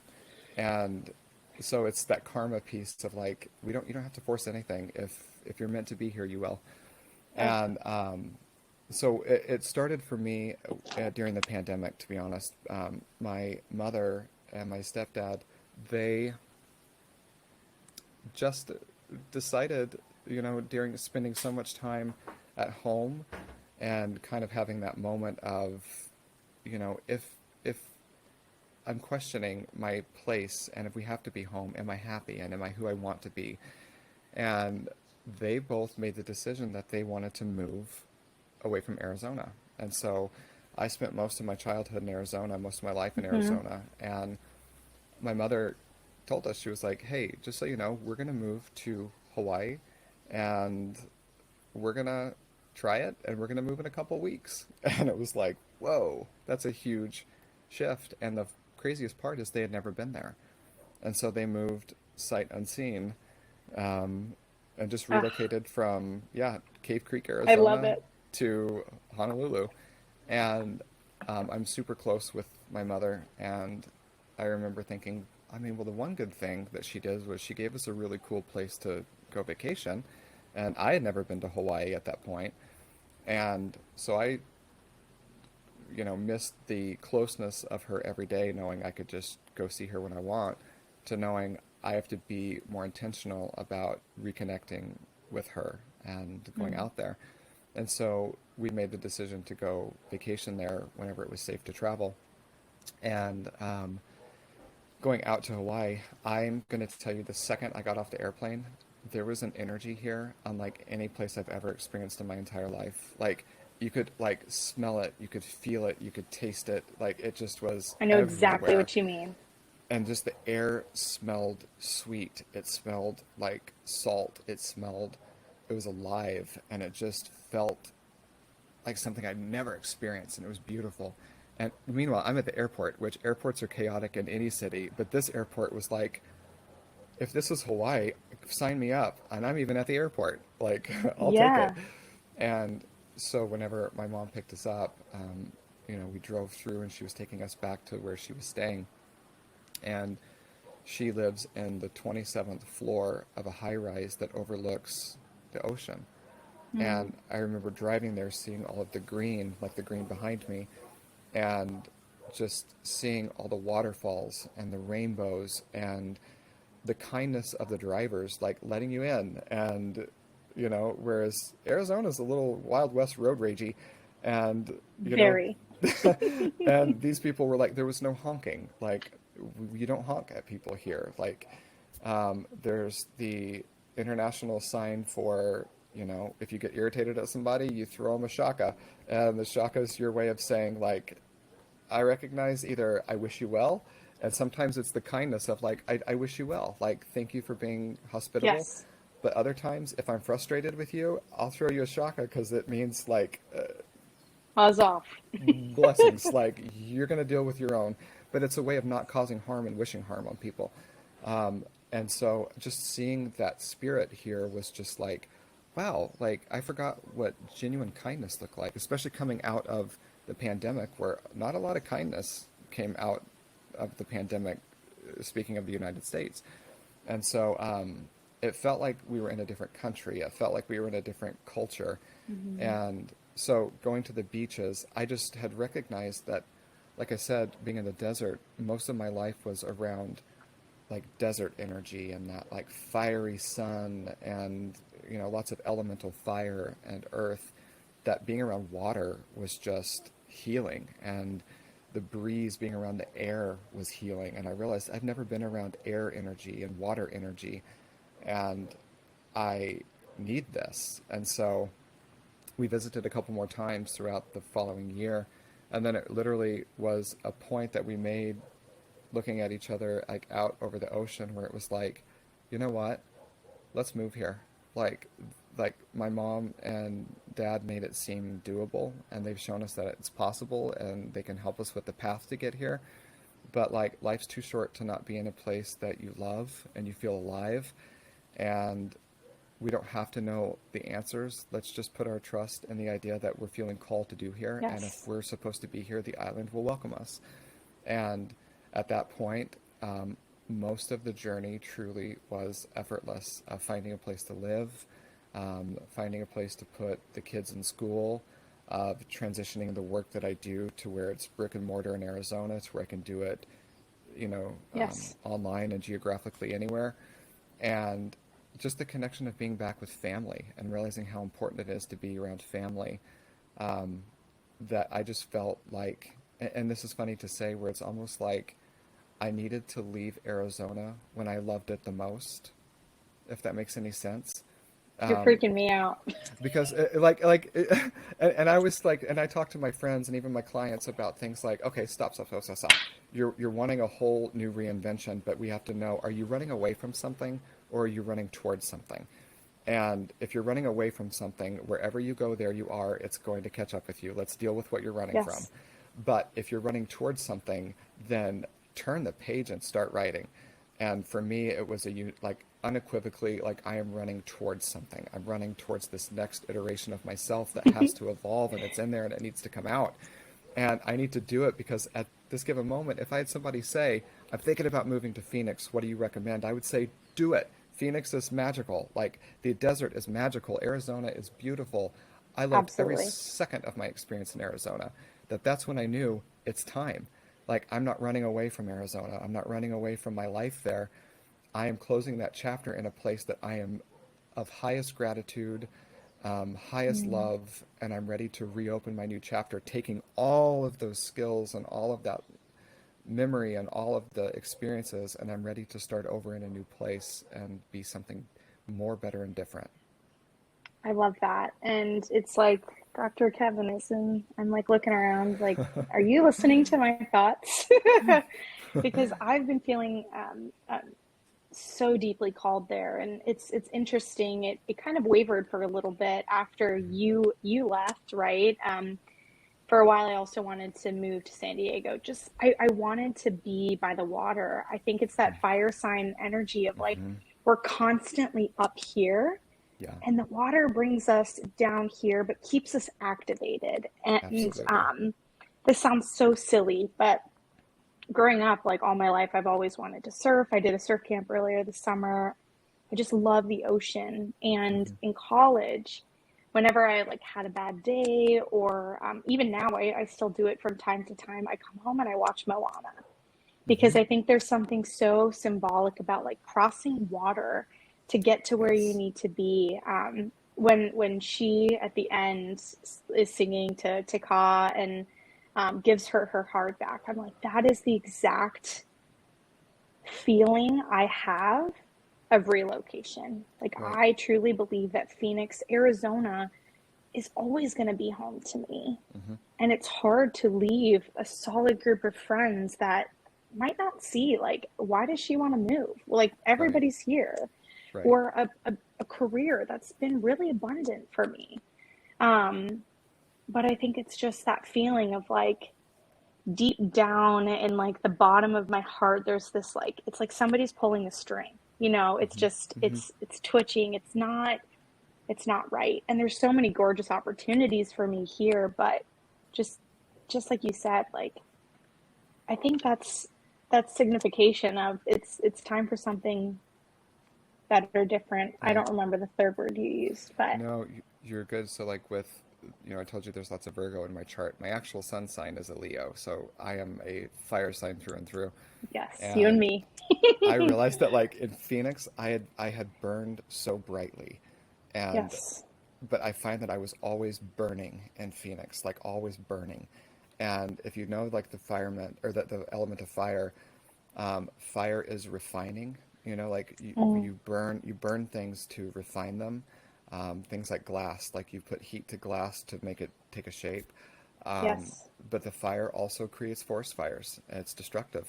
And so it's that karma piece of like, you don't have to force anything. If you're meant to be here, you will.
Oh,
And so it started for me during the pandemic, to be honest. My mother and my stepdad, they just decided, during spending so much time at home and kind of having that moment of, if I'm questioning my place, and if we have to be home, am I happy, and am I who I want to be? And they both made the decision that they wanted to move away from Arizona. And so I spent most of my childhood in Arizona, most of my life in
hmm.
Arizona, and my mother told us, she was like, hey, just so you know, we're going to move to Hawaii, and we're going to try it, and we're going to move in a couple weeks. And it was like, whoa, that's a huge shift. And the craziest part is they had never been there. And so they moved sight unseen, um, and just
Ah,
relocated from, yeah, Cave Creek,
I love
Arizona
it.
to Honolulu. And I'm super close with my mother, and I remember thinking, I mean, well, the one good thing that she did was she gave us a really cool place to go vacation, and I had never been to Hawaii at that point, and so I, missed the closeness of her every day, knowing I could just go see her when I want, to knowing I have to be more intentional about reconnecting with her and going
Mm.
out there. And so we made the decision to go vacation there whenever it was safe to travel. And going out to Hawaii, I'm going to tell you, the second I got off the airplane, there was an energy here unlike any place I've ever experienced in my entire life. Like, you could like smell it, you could feel it, you could taste it. Like, it just was
I know exactly
everywhere.
what you mean.
And just the air smelled sweet. It smelled like salt. It was alive, and it just felt like something I'd never experienced, and it was beautiful. And meanwhile, I'm at the airport, which airports are chaotic in any city, but this airport was like, if this is Hawaii, sign me up. And I'm even at the airport. Like, I'll take it.
Yeah.
And so whenever my mom picked us up, we drove through and she was taking us back to where she was staying. And she lives in the 27th floor of a high rise that overlooks the ocean.
Mm.
And I remember driving there, seeing all of the green, like the green behind me, and just seeing all the waterfalls and the rainbows and the kindness of the drivers, like letting you in. And, whereas Arizona's a little Wild West road ragey, and,
Very.
and these people were like, there was no honking. Like, you don't honk at people here. Like, there's the international sign for, if you get irritated at somebody, you throw them a shaka. And the shaka is your way of saying, like, I recognize either I wish you well, and sometimes it's the kindness of, like, I wish you well. Like, thank you for being hospitable.
Yes.
But other times, if I'm frustrated with you, I'll throw you a shaka because it means, like,
Pause off.
blessings. Like, you're going to deal with your own. But it's a way of not causing harm and wishing harm on people. And so just seeing that spirit here was just like, wow, like I forgot what genuine kindness looked like, especially coming out of the pandemic where not a lot of kindness came out of the pandemic, speaking of the United States. And so it felt like we were in a different country. It felt like we were in a different culture.
Mm-hmm.
And so going to the beaches, I just had recognized that, like I said, being in the desert, most of my life was around like desert energy and that like fiery sun and, lots of elemental fire and earth, that being around water was just healing, and the breeze being around the air was healing. And I realized I've never been around air energy and water energy, and I need this. And so we visited a couple more times throughout the following year. And then it literally was a point that we made looking at each other like out over the ocean where it was like, you know what? Let's move here. Like my mom and dad made it seem doable, and they've shown us that it's possible and they can help us with the path to get here. But like life's too short to not be in a place that you love and you feel alive. And we don't have to know the answers. Let's just put our trust in the idea that we're feeling called to do here.
Yes.
And if we're supposed to be here, the island will welcome us. And at that point, most of the journey truly was effortless, finding a place to live, finding a place to put the kids in school, transitioning the work that I do to where it's brick and mortar in Arizona, to where I can do it,
Yes.
online and geographically anywhere. And just the connection of being back with family and realizing how important it is to be around family, that I just felt like, and this is funny to say, where it's almost like I needed to leave Arizona when I loved it the most, if that makes any sense.
You're freaking me out.
Because and I was like, and I talked to my friends and even my clients about things like, okay, stop. You're wanting a whole new reinvention, but we have to know, are you running away from something or are you running towards something? And if you're running away from something, wherever you go, there you are, it's going to catch up with you. Let's deal with what you're running from.
Yes.
But if you're running towards something, then turn the page and start writing. And for me, it was like unequivocally, like I am running towards something. I'm running towards this next iteration of myself that has to evolve, and it's in there and it needs to come out. And I need to do it because at this given moment, if I had somebody say, I'm thinking about moving to Phoenix, what do you recommend? I would say, do it. Phoenix is magical. Like the desert is magical. Arizona is beautiful. I loved every
Absolutely.
second of my experience in Arizona. That's when I knew it's time. Like I'm not running away from Arizona. I'm not running away from my life there. I am closing that chapter in a place that I am of highest gratitude, highest love, and I'm ready to reopen my new chapter, taking all of those skills and all of that memory and all of the experiences, and I'm ready to start over in a new place and be something more, better, and different.
I love that. And it's like Dr. Kevin is, and I'm like looking around, like, are you listening to my thoughts? Because I've been feeling so deeply called there. And it's interesting. It kind of wavered for a little bit after you left, right? For a while, I also wanted to move to San Diego. Just I wanted to be by the water. I think it's that fire sign energy of like
Mm-hmm.
we're constantly up here,
Yeah,
and the water brings us down here, but keeps us activated. And
absolutely.
this sounds so silly, but growing up, like all my life, I've always wanted to surf. I did a surf camp earlier this summer. I just love the ocean. And
Mm-hmm.
in college, whenever I like had a bad day, or even now, I still do it from time to time. I come home and I watch Moana because
Mm-hmm.
I think there's something so symbolic about like crossing water to get to where you
Yes.
need to be. When she at the end is singing to Ka and gives her heart back, I'm like, that is the exact feeling I have of relocation. Like,
Right.
I truly believe that Phoenix, Arizona is always going to be home to me.
Mm-hmm.
And it's hard to leave a solid group of friends that might not see, like, why does she want to move? Like,
Right.
everybody's here.
Right.
Or a career that's been really abundant for me. Um, but I think it's just that feeling of like, deep down in like the bottom of my heart, there's this like, it's like somebody's pulling a string, it's
Mm-hmm.
just
Mm-hmm.
it's twitching. It's not right. And there's so many gorgeous opportunities for me here, but just just like you said, like, I think that's signification of it's time for something better, different. I
Right.
don't remember the third word you used, but
No, you're good. So like with, I told you there's lots of Virgo in my chart. My actual sun sign is a Leo, so I am a fire sign through and through.
yes, you and
And
me.
I realized that like in Phoenix, I had burned so brightly, and
Yes.
but I find that I was always burning in Phoenix, like always burning. And if you know like the fireman or the element of fire, fire is refining. Like
Mm,
you burn things to refine them. Things like glass, like you put heat to glass to make it take a shape. Um,
yes.
but the fire also creates forest fires, and it's destructive.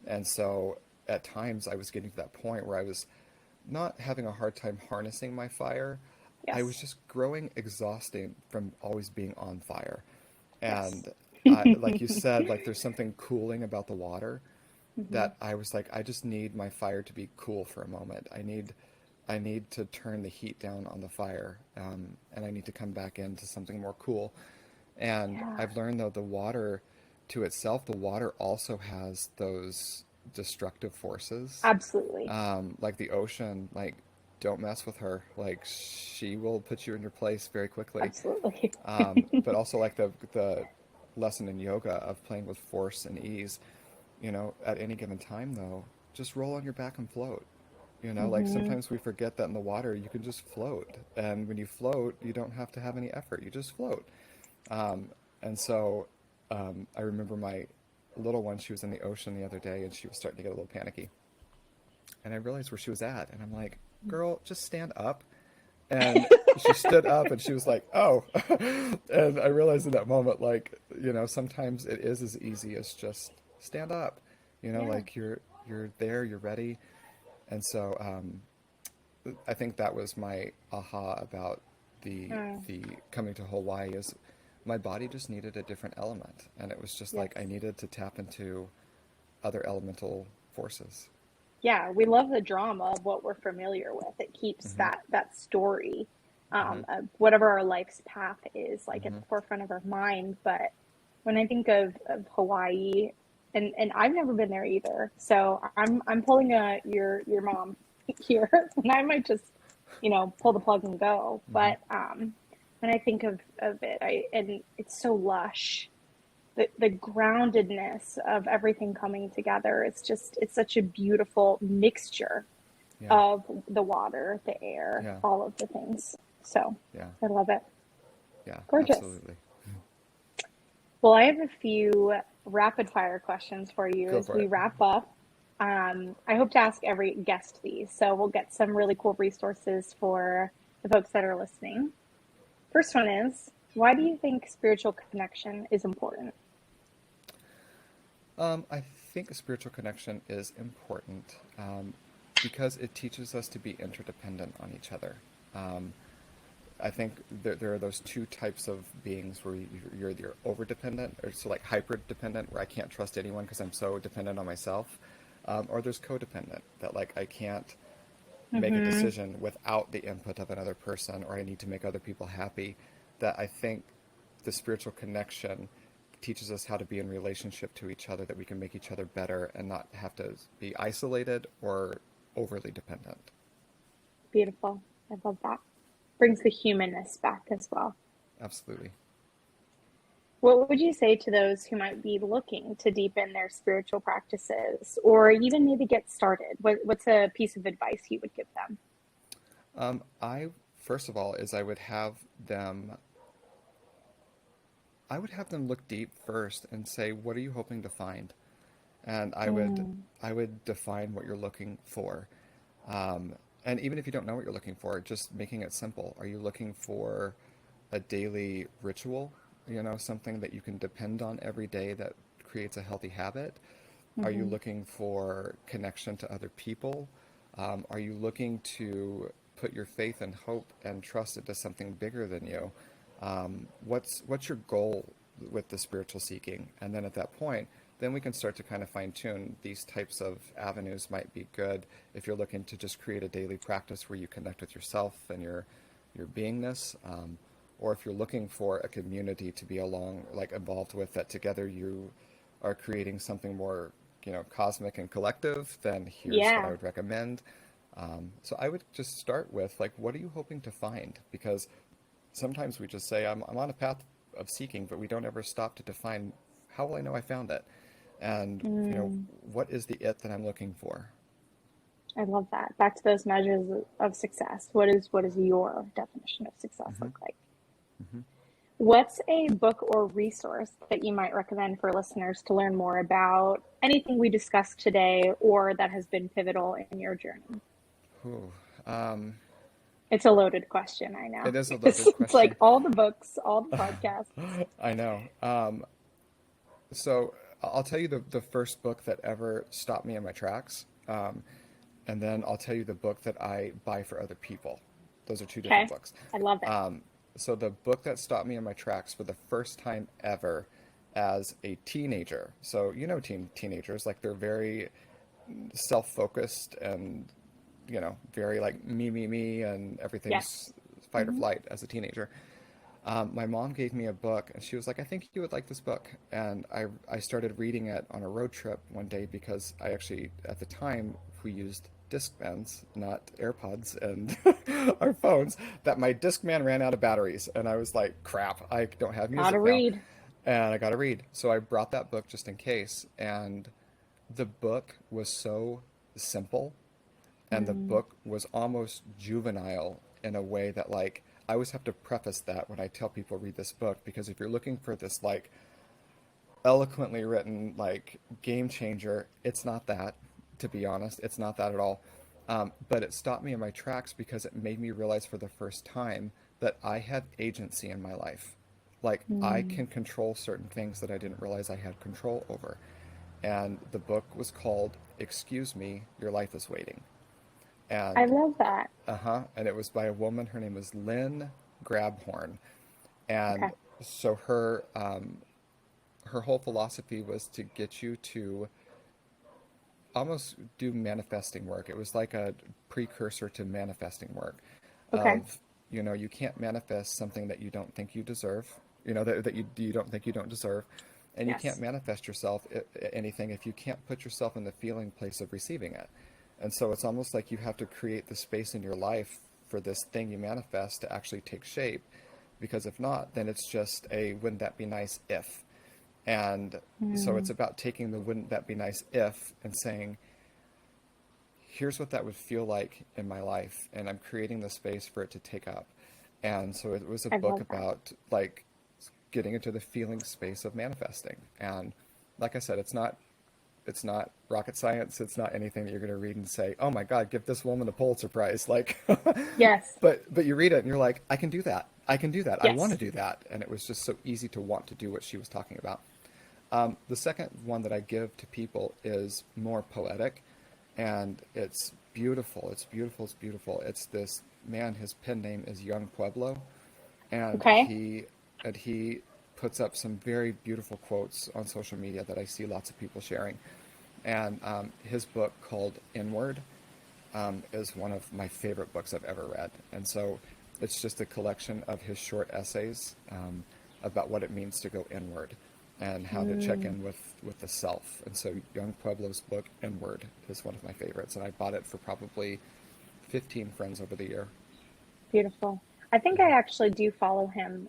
And so at times I was getting to that point where I was not having a hard time harnessing my fire. I was
Yes.
just growing exhausting from always being on fire.
Yes.
And like you said, like there's something cooling about the water
Hmm.
that I was like, I just need my fire to be cool for a moment. I need to turn the heat down on the fire, and I need to come back into something more cool. And
Yeah,
I've learned though the water, to itself, the water also has those destructive forces,
absolutely.
like the ocean. Like, don't mess with her. Like, she will put you in your place very quickly.
Absolutely.
But also like the lesson in yoga of playing with force and ease. At any given time though, just roll on your back and float. Like
Hmm.
sometimes we forget that in the water you can just float, and when you float, you don't have to have any effort. You just float. Um, and so I remember my little one. She was in the ocean the other day, and she was starting to get a little panicky. And I realized where she was at, and I'm like, "Girl, just stand up." And she stood up, and she was like, "Oh." And I realized in that moment, like, sometimes it is as easy as just stand up.
Yeah.
Like you're there, you're ready. And so I think that was my aha about the
Mm,
the coming to Hawaii, is my body just needed a different element, and it was just
yes.
like I needed to tap into other elemental forces.
Yeah, we love the drama of what we're familiar with. It keeps
Hmm.
that story
Hmm.
of whatever our life's path is, like at
Hmm.
the forefront of our mind. But when I think of Hawaii, and I've never been there either, so I'm pulling a your mom here, and I might just pull the plug and go.
Hmm.
But when I think of it, and it's so lush, the groundedness of everything coming together. It's such a beautiful mixture
Yeah.
of the water, the air,
Yeah.
all of the things. So
Yeah.
I love it.
Yeah.
Gorgeous.
Absolutely.
Well, I have a few rapid fire questions for you
Go
as
for
we
it.
wrap up. I hope to ask every guest these, so we'll get some really cool resources for the folks that are listening. First one is, why do you think spiritual connection is important?
I think a spiritual connection is important because it teaches us to be interdependent on each other. I think there are those two types of beings where you're either over-dependent or so like hyper-dependent, where I can't trust anyone because I'm so dependent on myself, or there's codependent, that like I can't make a
Mm-hmm.
decision without the input of another person, or I need to make other people happy. That I think the spiritual connection teaches us how to be in relationship to each other, that we can make each other better and not have to be isolated or overly dependent.
Beautiful. I love that. Brings the humanness back as well.
Absolutely.
What would you say to those who might be looking to deepen their spiritual practices or even maybe get started? What's a piece of advice you would give them?
I first of all is I would have them look deep first and say, what are you hoping to find? And
Mm,
I would define what you're looking for. And even if you don't know what you're looking for, just making it simple. Are you looking for a daily ritual? You know, something that you can depend on every day that creates a healthy habit? Are you
mm-hmm.
looking for connection to other people? Are you looking to put your faith and hope and trust into something bigger than you? What's your goal with the spiritual seeking? And then at that point, then we can start to kind of fine tune these types of avenues might be good if you're looking to just create a daily practice where you connect with yourself and your beingness, or if you're looking for a community to be along like involved with, that together you are creating something more, you know, cosmic and collective, then here's what I
Yeah,
would recommend. So I would just start with like, what are you hoping to find? Because sometimes we just say, I'm on a path of seeking, but we don't ever stop to define, how will I know I found it? And, you know,
mm,
what is the it that I'm looking for?
I love that. Back to those measures of success. What is your definition of success
Hmm.
look like?
Hmm.
What's a book or resource that you might recommend for listeners to learn more about anything we discussed today or that has been pivotal in your journey?
Ooh, um,
It's a loaded question, I know.
it is a
It's,
loaded
it's like
question.
all the books, all the podcasts.
I know. So I'll tell you the first book that ever stopped me in my tracks. And then I'll tell you the book that I buy for other people. Those are two different
Okay.
books.
I love it.
Um, so the book that stopped me in my tracks for the first time ever as a teenager. So you know, teenagers, like they're very self-focused and, you know, very like me, and
Yes.
everything's fight or
Hmm.
flight as a teenager. My mom gave me a book and she was like, I think you would like this book. And I started reading it on a road trip one day because I actually, at the time, we used Discmans, not AirPods and our phones, that my Discman ran out of batteries. And I was like, crap, I don't have
Gotta
music now.
read.
And I got to read. So I brought that book just in case. And the book was so simple, and the
Mm,
book was almost juvenile in a way that like I always have to preface that when I tell people read this book, because if you're looking for this like eloquently written like game changer, it's not that. To be honest, it's not that at all. But it stopped me in my tracks because it made me realize for the first time that I had agency in my life. Like I
mm.
can control certain things that I didn't realize I had control over. And the book was called Excuse Me, Your Life is Waiting.
I
And
love that.
and it was by a woman. Her name was Lynn Grabhorn. And
Okay.
so her whole philosophy was to get you to almost do manifesting work. It was like a precursor to manifesting work
Okay.
of, you know, you can't manifest something that you don't think you deserve, you know, that you don't think you don't deserve. And you can't
Yes.
manifest yourself anything if you can't put yourself in the feeling place of receiving it. And so it's almost like you have to create the space in your life for this thing you manifest to actually take shape. Because if not, then it's just a wouldn't that be nice if. And so it's
Mm,
about taking the wouldn't that be nice if and saying, here's what that would feel like in my life. And I'm creating the space for it to take up. And so it was a
I
book
love that.
about like getting into the feeling space of manifesting. And like I said, it's not rocket science. It's not anything that you're going to read and say, "Oh my God, give this woman a Pulitzer Prize." Like,
Yes.
but you read it and you're like, "I can do that. I can do that. I want to
Yes.
do that." And it was just so easy to want to do what she was talking about. The second one that I give to people is more poetic, and it's beautiful. It's beautiful. It's beautiful. It's this man. His pen name is Young Pueblo, and
Okay.
he puts up some very beautiful quotes on social media that I see lots of people sharing. And his book called Inward is one of my favorite books I've ever read. And so it's just a collection of his short essays about what it means to go inward and how to check in with the self. And so Young Pueblo's book, Inward, is one of my favorites. And I bought it for probably 15 friends over the year.
Beautiful. I think I actually do follow him.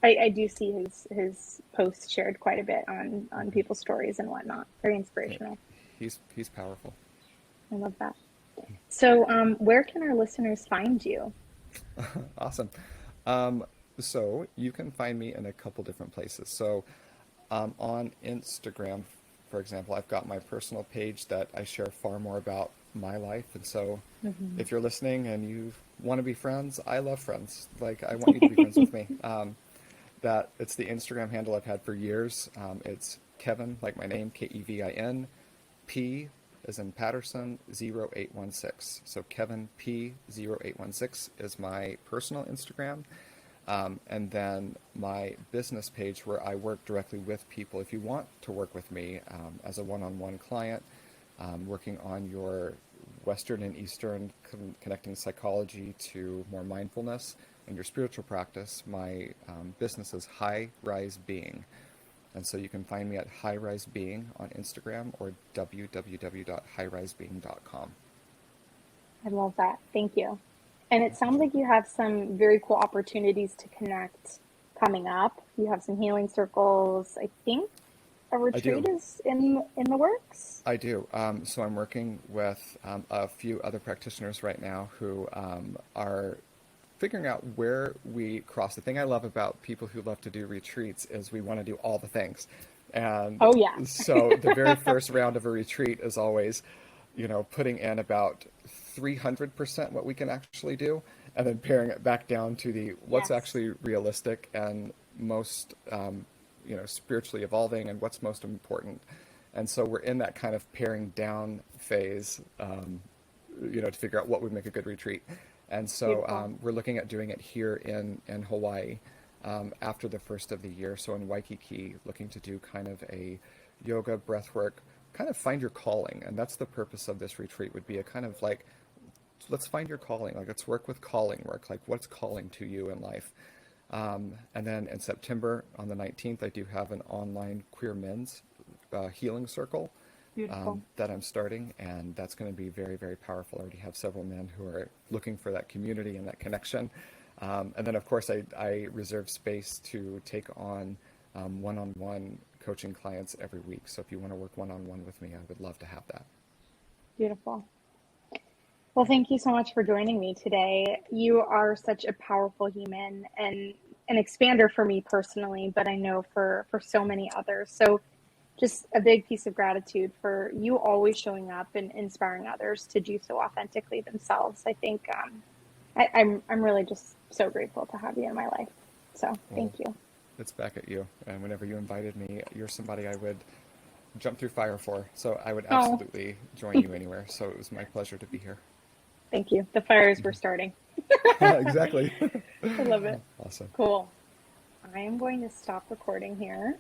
I do see his posts shared quite a bit on people's stories and whatnot. Very
Yeah,
inspirational.
he's powerful.
I love that. So, where can our listeners find you?
Awesome. Um, so you can find me in a couple different places. So on Instagram, for example, I've got my personal page that I share far more about my life. And so if you're listening and you want to be friends, I love friends. Like, I want you to be friends with me. That it's the Instagram handle I've had for years. It's Kevin, like my name, Kevin, P as in Patterson 0816. So Kevin P 0816 is my personal Instagram. And then my business page where I work directly with people. If you want to work with me as a one-on-one client, working on your Western and Eastern connecting psychology to more mindfulness and your spiritual practice, my business is High Rise Being. And so you can find me at High Rise Being on Instagram or www.highrisebeing.com.
I love that. Thank you. And it sounds like you have some very cool opportunities to connect coming up. You have some healing circles. I think a
I do.
retreat is in the works.
I do. So I'm working with a few other practitioners right now who are figuring out where we cross. The thing I love about people who love to do retreats is we want to do all the things. And
Oh yeah.
so the very first round of a retreat is always, putting in about 300% what we can actually do, and then paring it back down to the what's
Yes.
actually realistic and most, spiritually evolving and what's most important. And so we're in that kind of paring down phase, to figure out what would make a good retreat. And so
Beautiful.
we're looking at doing it here in Hawaii after the first of the year. So in Waikiki, looking to do kind of a yoga, breathwork, kind of find your calling. And that's the purpose of this retreat, would be a kind of like, let's find your calling. Like, let's work with calling work. Like, what's calling to you in life? And then in September on the 19th, I do have an online queer men's healing circle
Beautiful.
that I'm starting, and that's going to be very, very powerful. I already have several men who are looking for that community and that connection. And then, of course, I reserve space to take on one-on-one coaching clients every week. So if you want to work one-on-one with me, I would love to have that.
Beautiful. Well, thank you so much for joining me today. You are such a powerful human and an expander for me personally, but I know for so many others. So just a big piece of gratitude for you always showing up and inspiring others to do so authentically themselves. I think I'm really just so grateful to have you in my life. So
Well,
thank you.
it's back at you. And whenever you invited me, you're somebody I would jump through fire for. So I would
Oh,
absolutely join you anywhere. So it was my pleasure to be here.
thank you. The fires were starting.
Exactly.
I love it.
Awesome.
Cool. I am going to stop recording here.